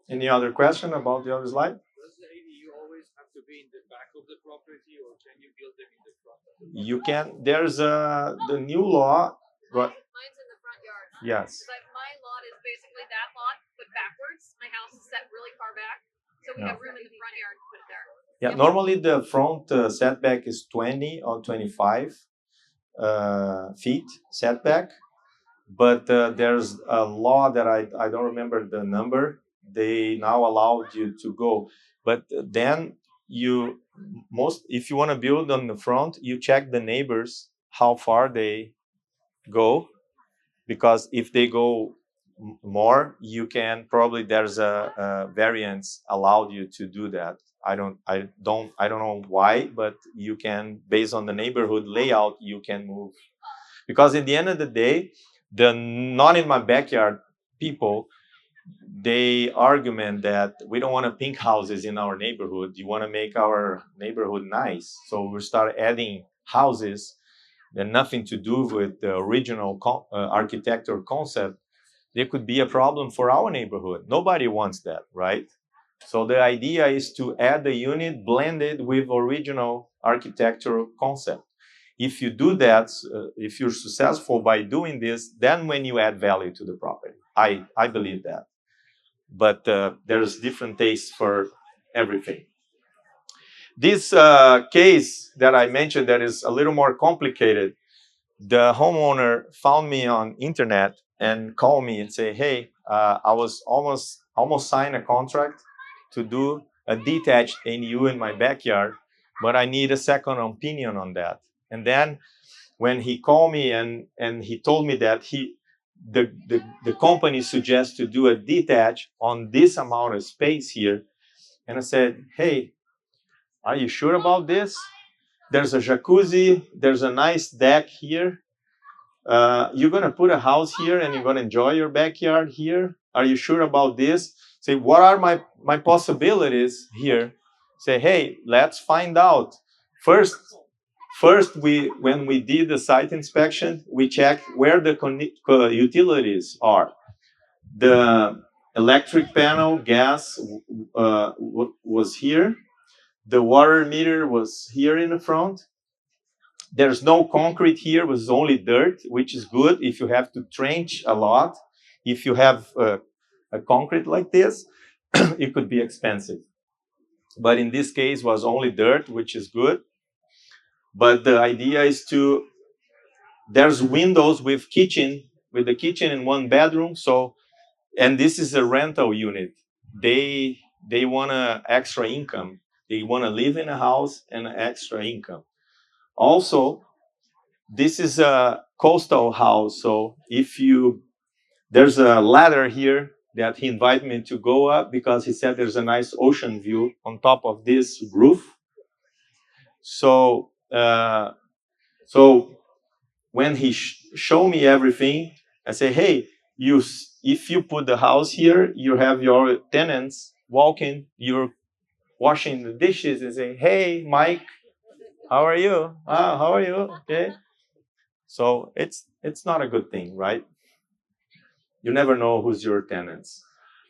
Any other question about the other slide?
Does the ADU always have to be in the back of the property, or can you build them in the front of the property?
You can. There's the new law. But
Mine's in the front yard.
yes.
Like my lot is basically that lot, but backwards. My house is set really far back, so we
Yeah.
have room in the front yard to put it there.
Yeah. Normally the front setback is 20 or 25 feet setback, but there's a law that I don't remember the number. They now allowed you to go, but then if you want to build on the front, you check the neighbors how far they go, because if they go more, you can probably there's a variance allowed you to do that. I don't know why, but you can, based on the neighborhood layout, you can move, because at the end of the day, the not in my backyard people, they argument that we don't want to pink houses in our neighborhood. You want to make our neighborhood nice, so we start adding houses that nothing to do with the original architectural concept. There could be a problem for our neighborhood. Nobody wants that, right? So the idea is to add the unit blended with original architectural concept. If you do that, if you're successful by doing this, then when you add value to the property, I believe that. But there's different tastes for everything. This case that I mentioned that is a little more complicated, the homeowner found me on internet and called me and say, hey, I was almost signed a contract to do a detached ADU in my backyard, but I need a second opinion on that. And then when he called me and he told me that the company suggests to do a detached on this amount of space here, and I said, hey, are you sure about this? There's a jacuzzi, there's a nice deck here. You're going to put a house here and you're going to enjoy your backyard here. Are you sure about this? Say, what are my possibilities here? Say, hey, let's find out. First, when we did the site inspection, we checked where the utilities are. The electric panel, gas was here. The water meter was here in the front. There's no concrete here, it was only dirt, which is good if you have to trench a lot. If you have a concrete like this, it could be expensive. But in this case, was only dirt, which is good. But the idea is there's windows with the kitchen in one bedroom. So, and this is a rental unit. They want an extra income. They want to live in a house and an extra income. Also, this is a coastal house, so there's a ladder here that he invited me to go up, because he said there's a nice ocean view on top of this roof. So when he showed me everything, I say, hey, if you put the house here, you have your tenants walking, you're washing the dishes and say, hey, Mike, how are you? How are you? Okay. So it's not a good thing, right? You never know who's your tenants.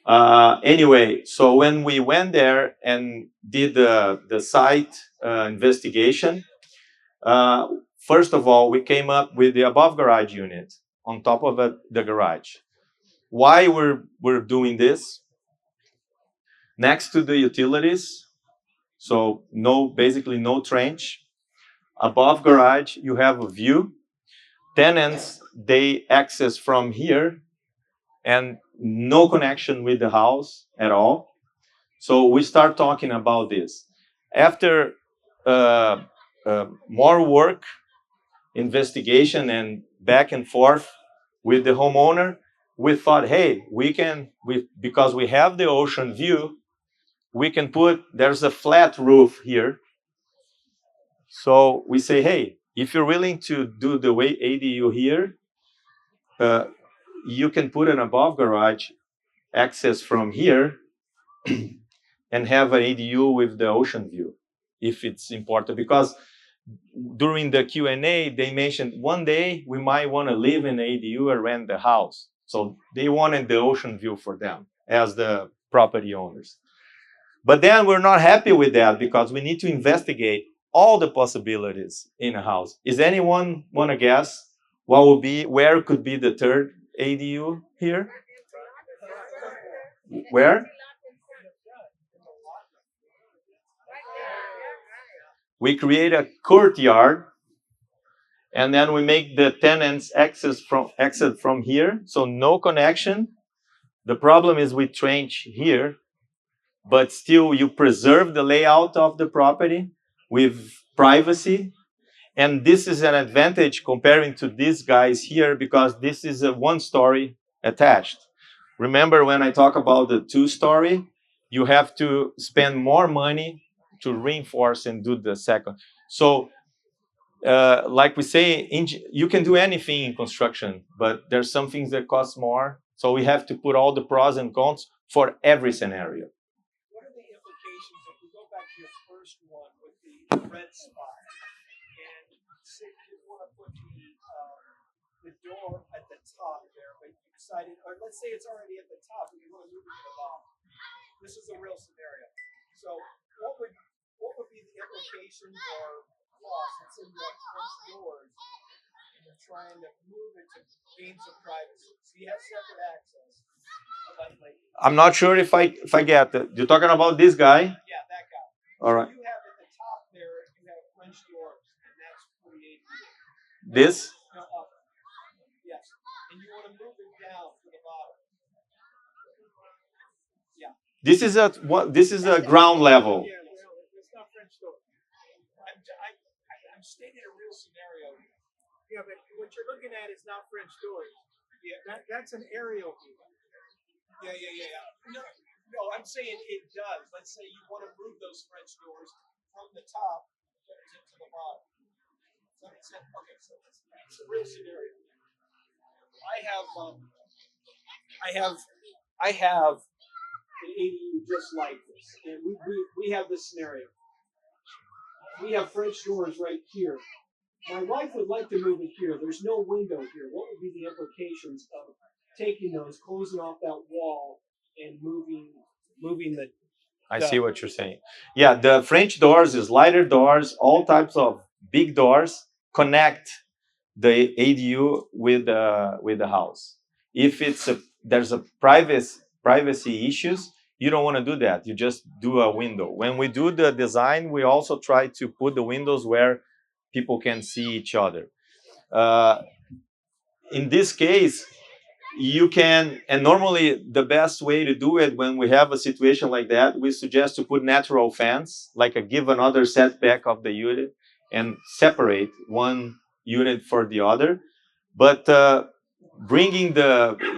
Anyway, so when we went there and did the site investigation, first of all, we came up with the above garage unit on top of the garage. Why we're doing this? Next to the utilities, so basically no trench. Above garage, you have a view. Tenants, they access from here and no connection with the house at all. So we start talking about this. After more work, investigation, and back and forth with the homeowner, we thought, hey, because we have the ocean view, we can there's a flat roof here. So we say, hey, if you're willing to do the way ADU here, you can put an above garage access from here and have an ADU with the ocean view, if it's important. Because during the Q&A, they mentioned one day we might want to live in ADU and rent the house. So they wanted the ocean view for them as the property owners. But then we're not happy with that because we need to investigate all the possibilities in a house. Is anyone want to guess what would be, where could be the third ADU here? Where? We create a courtyard, and then we make the tenants exit from here, so no connection. The problem is we trench here, but still you preserve the layout of the property with privacy. And this is an advantage comparing to these guys here because this is a one-story attached. Remember when I talk about the two-story, you have to spend more money to reinforce and do the second. So like we say, you can do anything in construction, but there's some things that cost more. So we have to put all the pros and cons for every scenario.
What are the implications if we go back to your first one with the red spot and say you want to put the door at the top there, but you decided, or let's say it's already at the top and you want to move it to the bottom. This is a real scenario. So what would be the implications or loss that's in the French doors and you're trying to move it to gain some privacy? So you have separate access.
I'm not sure if I get it. You're talking about this guy?
Yeah, that guy.
All right.
So you have at the top there, you have French doors, and that's created.
This?
No, yes. And you want to move it down to the bottom. Yeah.
This is a ground level.
Yeah, it's not French door. I'm stating a real scenario. Yeah, but what you're looking at is not French doors. Yeah, that's an aerial view. Yeah. No, I'm saying it does. Let's say you want to move those French doors from the top to the bottom. Okay, so it's a real scenario. I have an ADU just like this, and we have this scenario. We have French doors right here. My wife would like to move it here. There's no window here. What would be the implications of taking those, closing off that wall, and moving the?
I see what you're saying. Yeah, the French doors, the slider doors, all types of big doors connect the ADU with the house. If there's a privacy issues, you don't want to do that. You just do a window. When we do the design, we also try to put the windows where people can see each other. In this case, you can, and normally the best way to do it when we have a situation like that, we suggest to put natural fence, like give another setback of the unit and separate one unit for the other. But bringing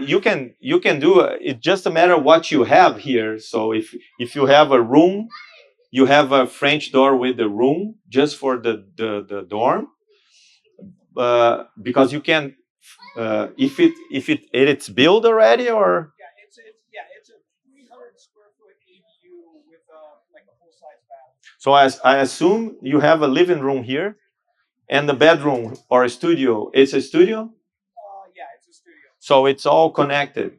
you can do it's just a matter of what you have here. So if you have a room, you have a French door with the room just for the dorm, because you can if it's built already, or
it's a 300 square foot ADU with like a full size bathroom.
so I assume you have a living room here and the bedroom or a studio. It's a studio.
Yeah, it's a studio.
So it's all connected.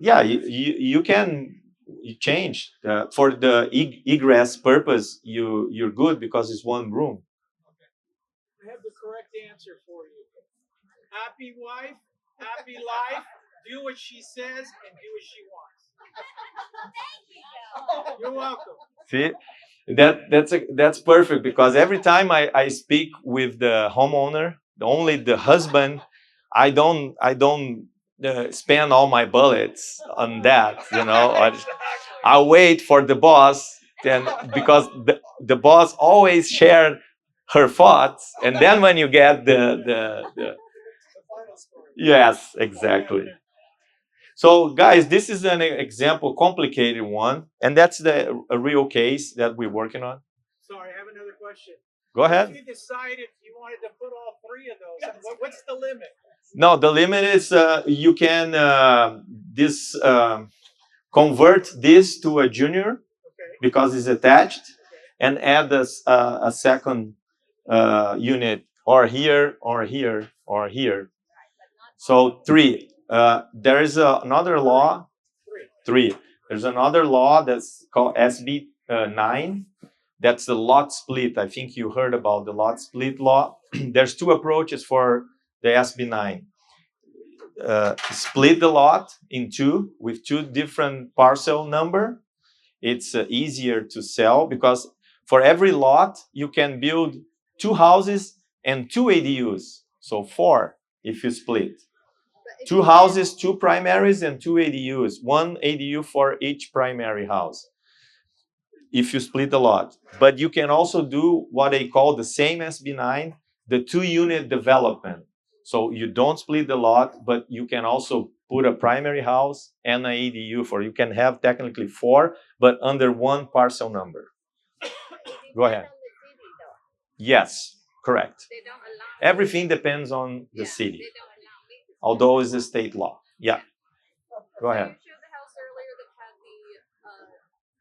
Yeah, you can change for the egress purpose. You're good because it's one room.
I have the correct answer for you. Happy wife, happy life. Do what she says and do what she wants. You're welcome.
See, that's perfect, because every time I speak with the homeowner, only the husband, I don't spend all my bullets on that. I wait for the boss, then, because the boss always share her thoughts, and then when you get the yes, exactly. So guys, this is an example, complicated one, and that's a real case that we're working on.
Sorry, I have another question.
Go ahead.
If you decided you wanted to put all three of those, what's the limit?
No, the limit is you can convert this to a junior, because it's attached, and add a second unit, or here, or here, or here. So 3. There is another law. 3. There's another law that's called SB 9. That's the lot split. I think you heard about the lot split law. There's two approaches for the SB 9. Split the lot in two with two different parcel number. It's easier to sell because for every lot you can build 2 houses and 2 ADUs. So 4 if you split. 2 houses, 2 primaries, and 2 ADUs. 1 ADU for each primary house if you split the lot. But you can also do what they call the same SB9, the 2-unit development. So you don't split the lot, but you can also put a primary house and an ADU for, you can have technically 4, but under 1 parcel number. Go ahead. Yes, correct. Everything depends on the city, although it's a state law. Yeah. Go ahead.
You showed the house earlier that had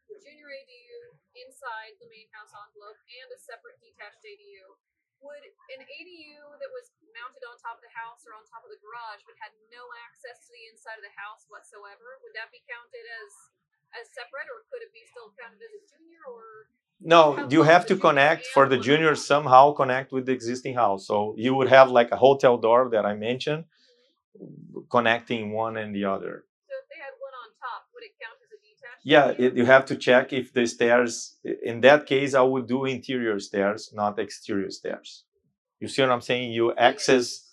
the junior ADU inside the main house envelope and a separate detached ADU. Would an ADU that was mounted on top of the house or on top of the garage but had no access to the inside of the house whatsoever, would that be counted as separate, or could it be still counted as a junior? Or
no, you have to connect for the junior, somehow connect with the existing house. So you would have like a hotel door that I mentioned, connecting one and the other.
So if they had one on top, would it count as a detached?
Yeah, you have to check if the stairs, in that case, I would do interior stairs, not exterior stairs. You see what I'm saying? You access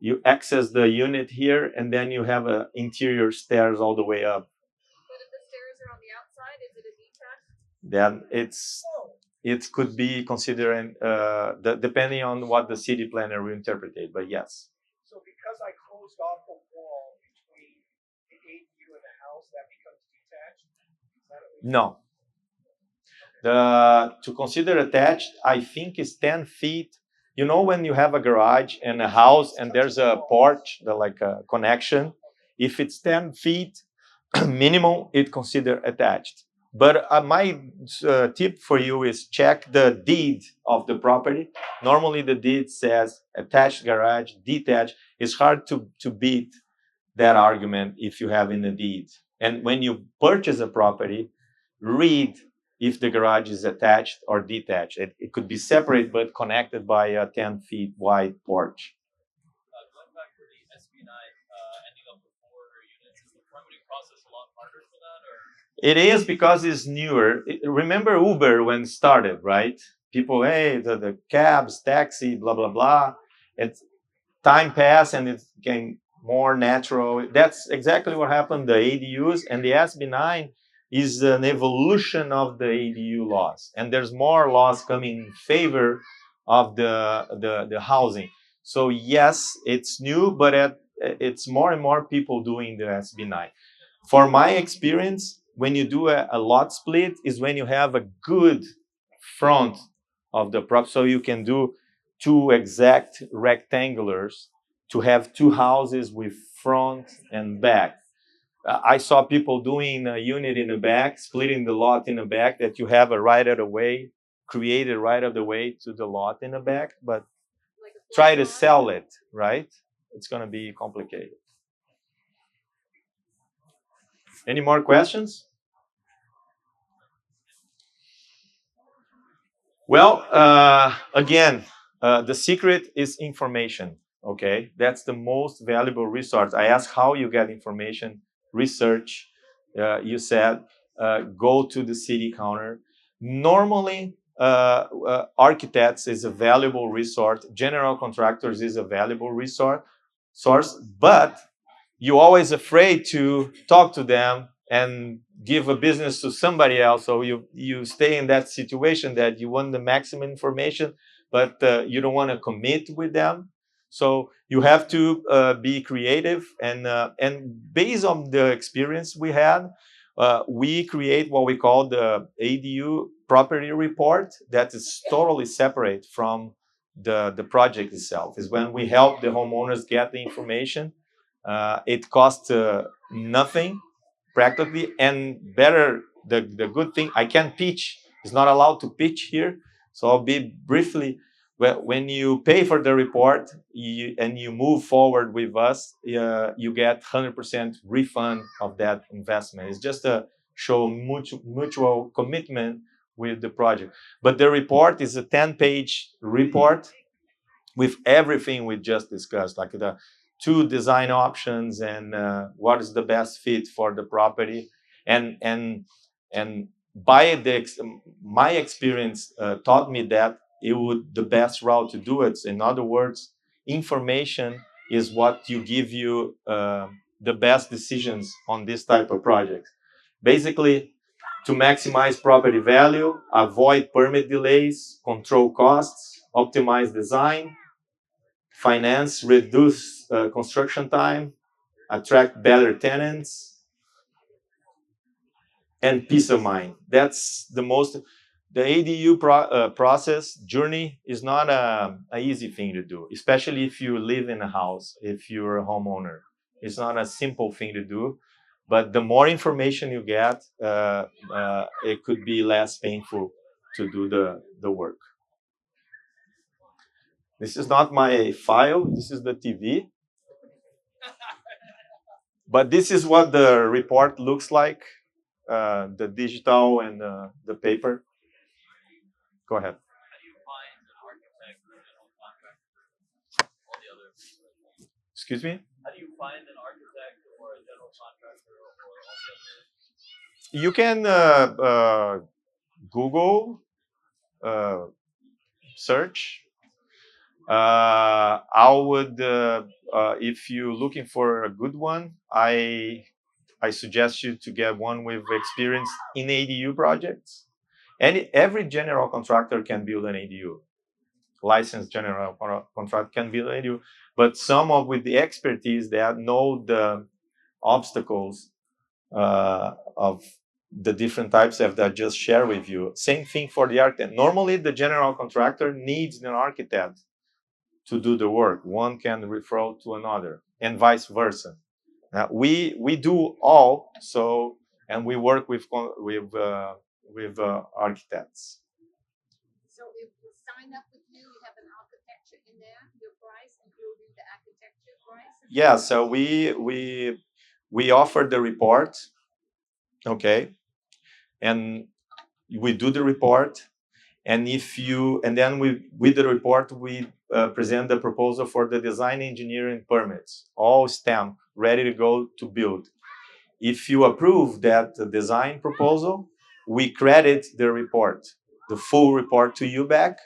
the unit here, and then you have a interior stairs all the way up.
But if the stairs are on the outside, is it a detached?
Then it could be considering depending on what the city planner will interpret it, but yes.
So because I closed off the wall between the ADU and the house, that becomes detached?
No. To consider attached, I think is 10 feet. You know, when you have a garage and a house and there's a porch, like a connection, if it's 10 feet minimum, it considered attached. But my tip for you is check the deed of the property. Normally the deed says attached garage, detached. It's hard to beat that argument if you have in the deed. And when you purchase a property, read if the garage is attached or detached. It could be separate but connected by a 10 feet wide porch.
Going back to the SB9, ending up with 4 units, is the permitting process a lot harder for that? Or?
It is because it's newer. Remember Uber when it started, right? People, hey, the cabs, taxi, blah, blah, blah. It's time passed and it became more natural. That's exactly what happened. The ADUs and the SB9 is an evolution of the ADU laws. And there's more laws coming in favor of the housing. So yes, it's new, but it's more and more people doing the SB9. For my experience, when you do a lot split is when you have a good front of the prop, so you can do 2 exact rectangulars to have 2 houses with front and back. I saw people doing a unit in the back, splitting the lot in the back, that you have a right of the way, created right of the way to the lot in the back, but try to sell it, right? It's going to be complicated. Any more questions? Well, again, the secret is information, okay? That's the most valuable resource. I asked how you get information, research. You said go to the city counter. Normally, architects is a valuable resource. General contractors is a valuable resource, but you're always afraid to talk to them and give a business to somebody else. So you stay in that situation that you want the maximum information, but you don't want to commit with them. So you have to be creative, and based on the experience we had, we create what we call the ADU property report that is totally separate from the project itself. Is when we help the homeowners get the information. It costs nothing practically, and better, the good thing, I can't pitch. It's not allowed to pitch here, so I'll be briefly. When you pay for the report and you move forward with us, you get 100% refund of that investment. It's just a show mutual commitment with the project. But the report is a 10-page report with everything we just discussed, like the 2 design options and what is the best fit for the property. And by my experience taught me that the best route to do it. In other words, information is what give you the best decisions on this type of project. Basically, to maximize property value, avoid permit delays, control costs, optimize design, finance, reduce construction time, attract better tenants, and peace of mind. That's the most. The ADU process journey is not an easy thing to do, especially if you live in a house, if you're a homeowner. It's not a simple thing to do, but the more information you get, it could be less painful to do the work. This is not my file, this is the TV. But this is what the report looks like, the digital and the paper. Go ahead.
How do you find an architect or a general contractor? All the other people.
Excuse me?
How do you find an architect or a general contractor or all the other?
You can Google search. I would, if you're looking for a good one, I suggest you to get one with experience in ADU projects. And every general contractor can build an ADU. Licensed general contractor can build an ADU, but some with the expertise that know the obstacles of the different types that I just shared with you. Same thing for the architect. Normally, the general contractor needs an architect to do the work. One can refer to another, and vice versa. Now, we do all, so, and we work with architects.
So if we sign up with you, you have an architecture in there, your price, including the architecture price?
Yeah, so we offer the report, okay, and we do the report, and then with the report we present the proposal for the design, engineering, permits, all stamped, ready to go to build. If you approve that design proposal, we credit the report, the full report to you back,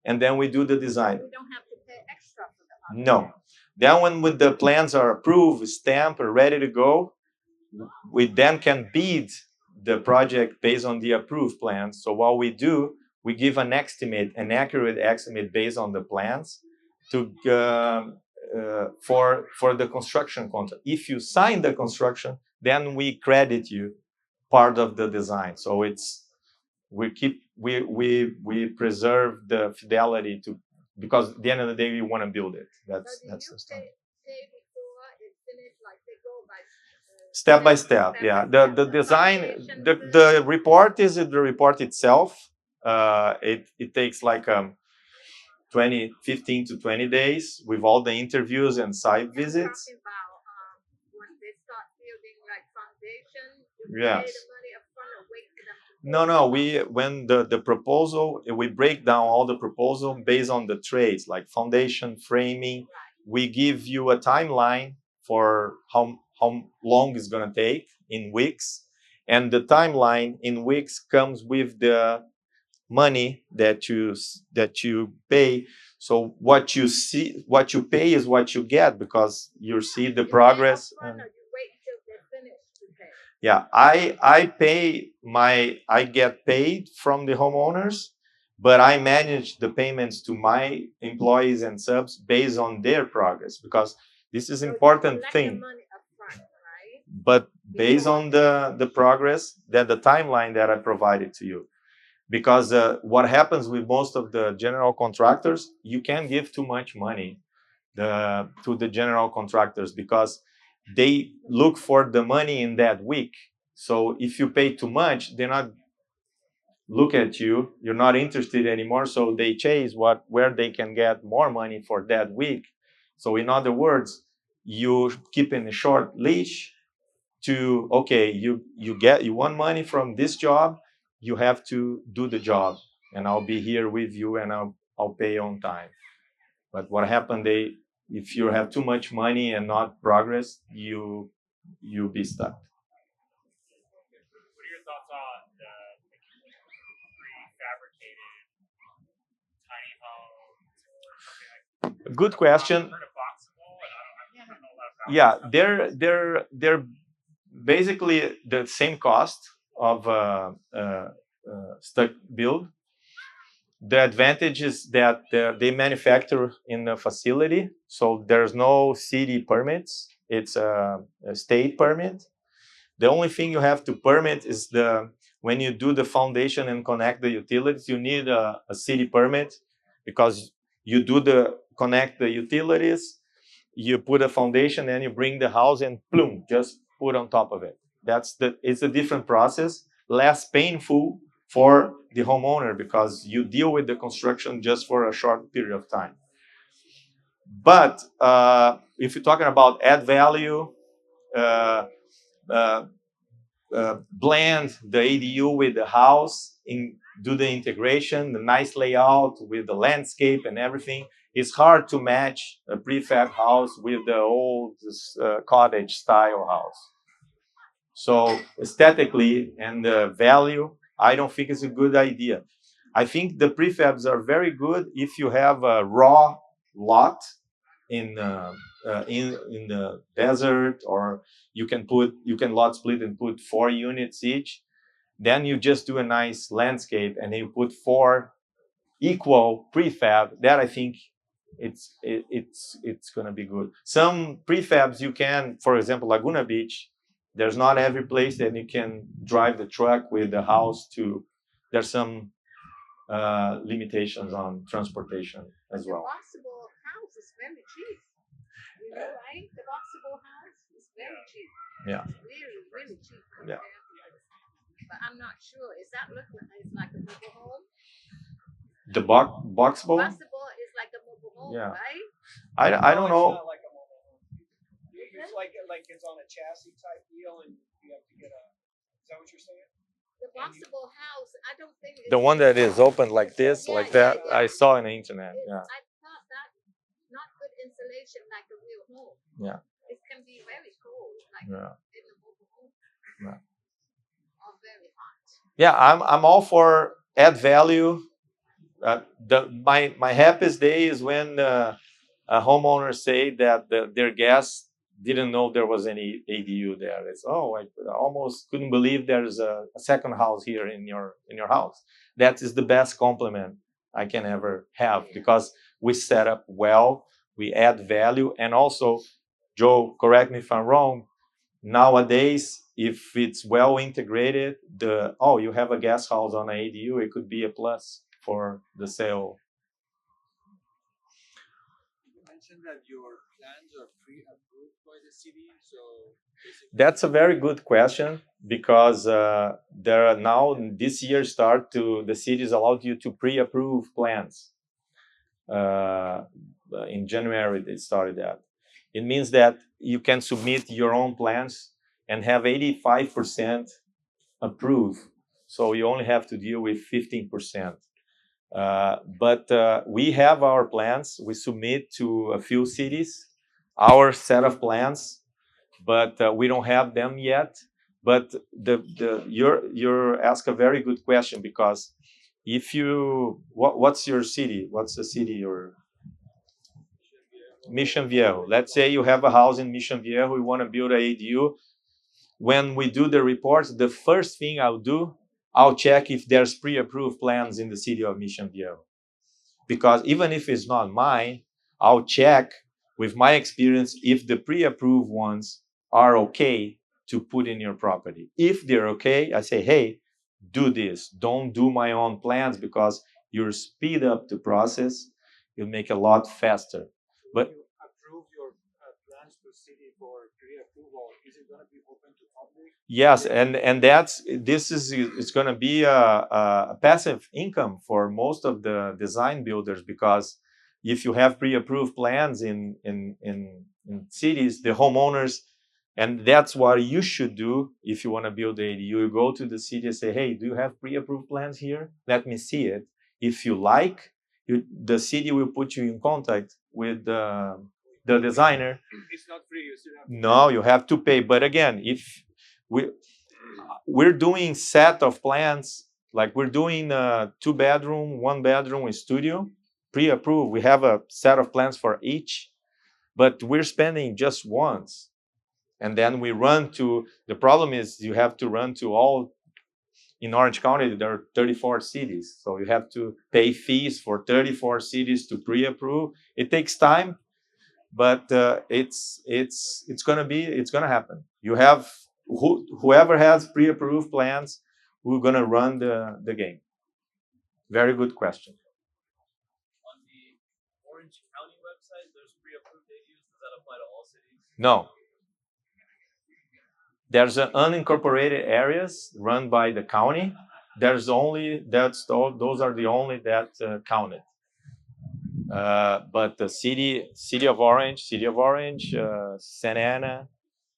and then we do the design.
We don't have to pay extra for the
architect. No. Then when the plans are approved, stamped, and ready to go, we then can bid the project based on the approved plans. So what we do, we give an accurate estimate based on the plans to for the construction contract. If you sign the construction, then we credit you part of the design. So we preserve the fidelity to, because at the end of the day we want to build it. That's the stuff. Step by step, yeah. The design, the report is the report itself. It takes like 15 to 20 days with all the interviews and site visits.
When they start building like foundation,
yes. No. When the proposal, we break down all the proposal based on the trades, like foundation, framing. Right. We give you a timeline for how long it's gonna take in weeks, and the timeline in weeks comes with the money that you pay. So what you pay is what you get, because you see the progress. Yeah, I get paid from the homeowners, but I manage the payments to my employees and subs based on their progress, because this is important thing. But based on the progress, that the timeline that I provided to you. Because what happens with most of the general contractors, you can't give too much money to the general contractors, because they look for the money in that week. So if you pay too much, they're not look at you, you're not interested anymore, so they chase where they can get more money for that week. So in other words, you keep in a short leash to, okay, you want money from this job, you have to do the job, and I'll be here with you, and I'll pay on time. But what happened, if you have too much money and not progress, you'll be stuck.
What are your thoughts on the prefabricated tiny homes or something like?
Good question.
I've heard of boxable, and I don't know about
Yeah, they're basically the same cost of stuck build. The advantage is that they manufacture in a facility, so there's no city permits. It's a state permit. The only thing you have to permit is when you do the foundation and connect the utilities, you need a city permit, because you connect the utilities, you put a foundation, and you bring the house and boom, just put on top of it. It's a different process, less painful for the homeowner, because you deal with the construction just for a short period of time. But if you're talking about add value, blend the ADU with the house, do the integration, the nice layout with the landscape and everything, it's hard to match a prefab house with the old cottage style house. So aesthetically and the value, I don't think it's a good idea. I think the prefabs are very good if you have a raw lot in the desert, or you can lot split and put 4 units each. Then you just do a nice landscape and you put 4 equal prefab. That I think it's gonna be good. Some prefabs you can, for example, Laguna Beach, there's not every place that you can drive the truck with the house to. There's some limitations on transportation as well.
The boxable house is very cheap. You know, right? The boxable house is very cheap.
Yeah.
Really, really cheap.
Yeah.
But I'm not sure. Is that looking like a mobile home?
The boxable?
Boxable is like a mobile home,
Yeah.
right?
I don't know.
It's not like a mobile home. It's like it's on a chassis type deal, and you have to get a. Is that what you're saying?
The boxable house, I don't think it's
The one that is open like this,
Yeah,
like
yeah,
that,
yeah.
I saw on the internet. Yeah.
I thought that not good insulation like a real home.
Yeah.
It can be very cold, like
Yeah.
in a mobile home.
Yeah.
Or very hot.
Yeah, I'm all for add value. My happiest day is when a homeowner say that their guests didn't know there was any ADU there. It's I almost couldn't believe there's a second house here in your house. That is the best compliment I can ever have, because we set up well, we add value, and also, Joe, correct me if I'm wrong. Nowadays, if it's well integrated, you have a guest house on an ADU, it could be a plus for the sale.
You mentioned that your plans are pre-approved by the city, so
That's a very good question, because there are now this year the cities allowed you to pre-approve plans. In January they started that. It means that you can submit your own plans and have 85% approved. So you only have to deal with 15%. But we have our plans. We submit to a few cities our set of plans, but we don't have them yet. But you're ask a very good question, because if what's your city? What's the city you're? Mission Viejo. Let's say you have a house in Mission Viejo, we want to build an ADU. When we do the reports, the first thing I'll check if there's pre-approved plans in the city of Mission Viejo. Because even if it's not mine, I'll check with my experience if the pre-approved ones are okay to put in your property. If they're okay, I say, hey, do this. Don't do my own plans, because you speed up the process. You'll make it a lot faster. But
you approve your plans to city for pre-approval, is it going to be open to public?
yes, and it's going to be a passive income for most of the design builders, because if you have pre-approved plans in cities, the homeowners And that's what you should do if you want to build the ADU. You go to the city and say, hey, do you have pre-approved plans here? Let me see it. If you like, the city will put you in contact with the designer.
It's not free. You still have to
No, you have to pay. But again, if we're doing set of plans, like we're doing a 2-bedroom, 1-bedroom studio, pre-approved. We have a set of plans for each, but we're spending just once. And then we run to, the problem is you have to run to all, in Orange County, there are 34 cities. So you have to pay fees for 34 cities to pre-approve. It takes time, but it's gonna happen. You have, whoever has pre-approved plans, we're gonna run the game. Very good question.
On the Orange County website, there's pre-approved ADUs. Does that apply to all cities?
No. There's an unincorporated areas run by the county. Those are the only that counted. But the city of Orange, Santa Ana,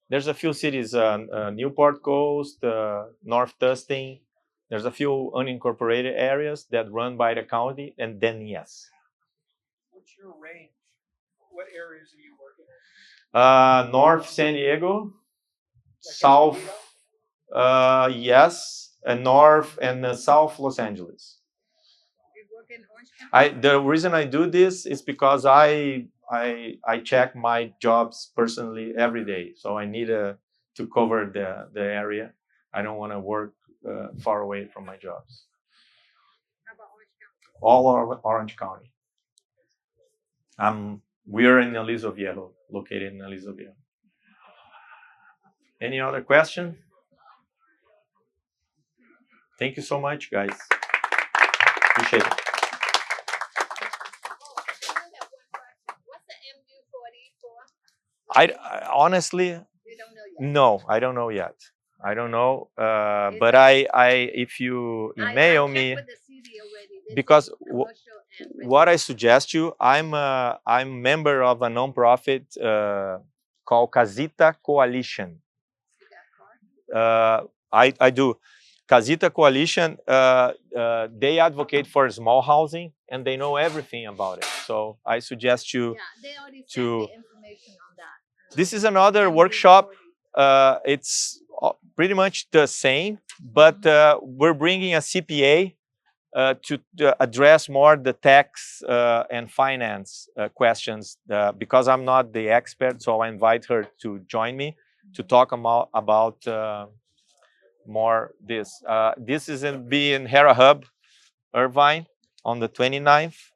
there's a few cities, Newport Coast, North Tustin. There's a few unincorporated areas that run by the county, and then yes.
What's your range? What areas are you working in?
North San Diego, South, yes, and North and South Los Angeles.
You work in Orange County?
The reason I do this is because I check my jobs personally every day, so I need to cover the area. I don't want to work far away from my jobs.
How about Orange County?
All Orange County. We're in Aliso Viejo, located in Aliso Viejo. Any other question? Thank you so much, guys. Appreciate it.
What's the MU40 for?
I honestly,
You don't know yet.
no, I don't know yet. I don't know, but if you
I
email
checked
me,
with the city already. They
because
said commercial and
what I suggest you, I'm member of a nonprofit called 𝐒𝐿𝐢𝐝 Coalition. I do. 𝐒𝐿𝐢𝐝 Coalition, they advocate for small housing and they know everything about it. So I suggest you
they already sent
to.
the information on that.
This is another workshop. It's pretty much the same, but we're bringing a CPA to address more the tax and finance questions because I'm not the expert, so I invite her to join me to talk about more this. This is in Hera Hub, Irvine, on the 29th.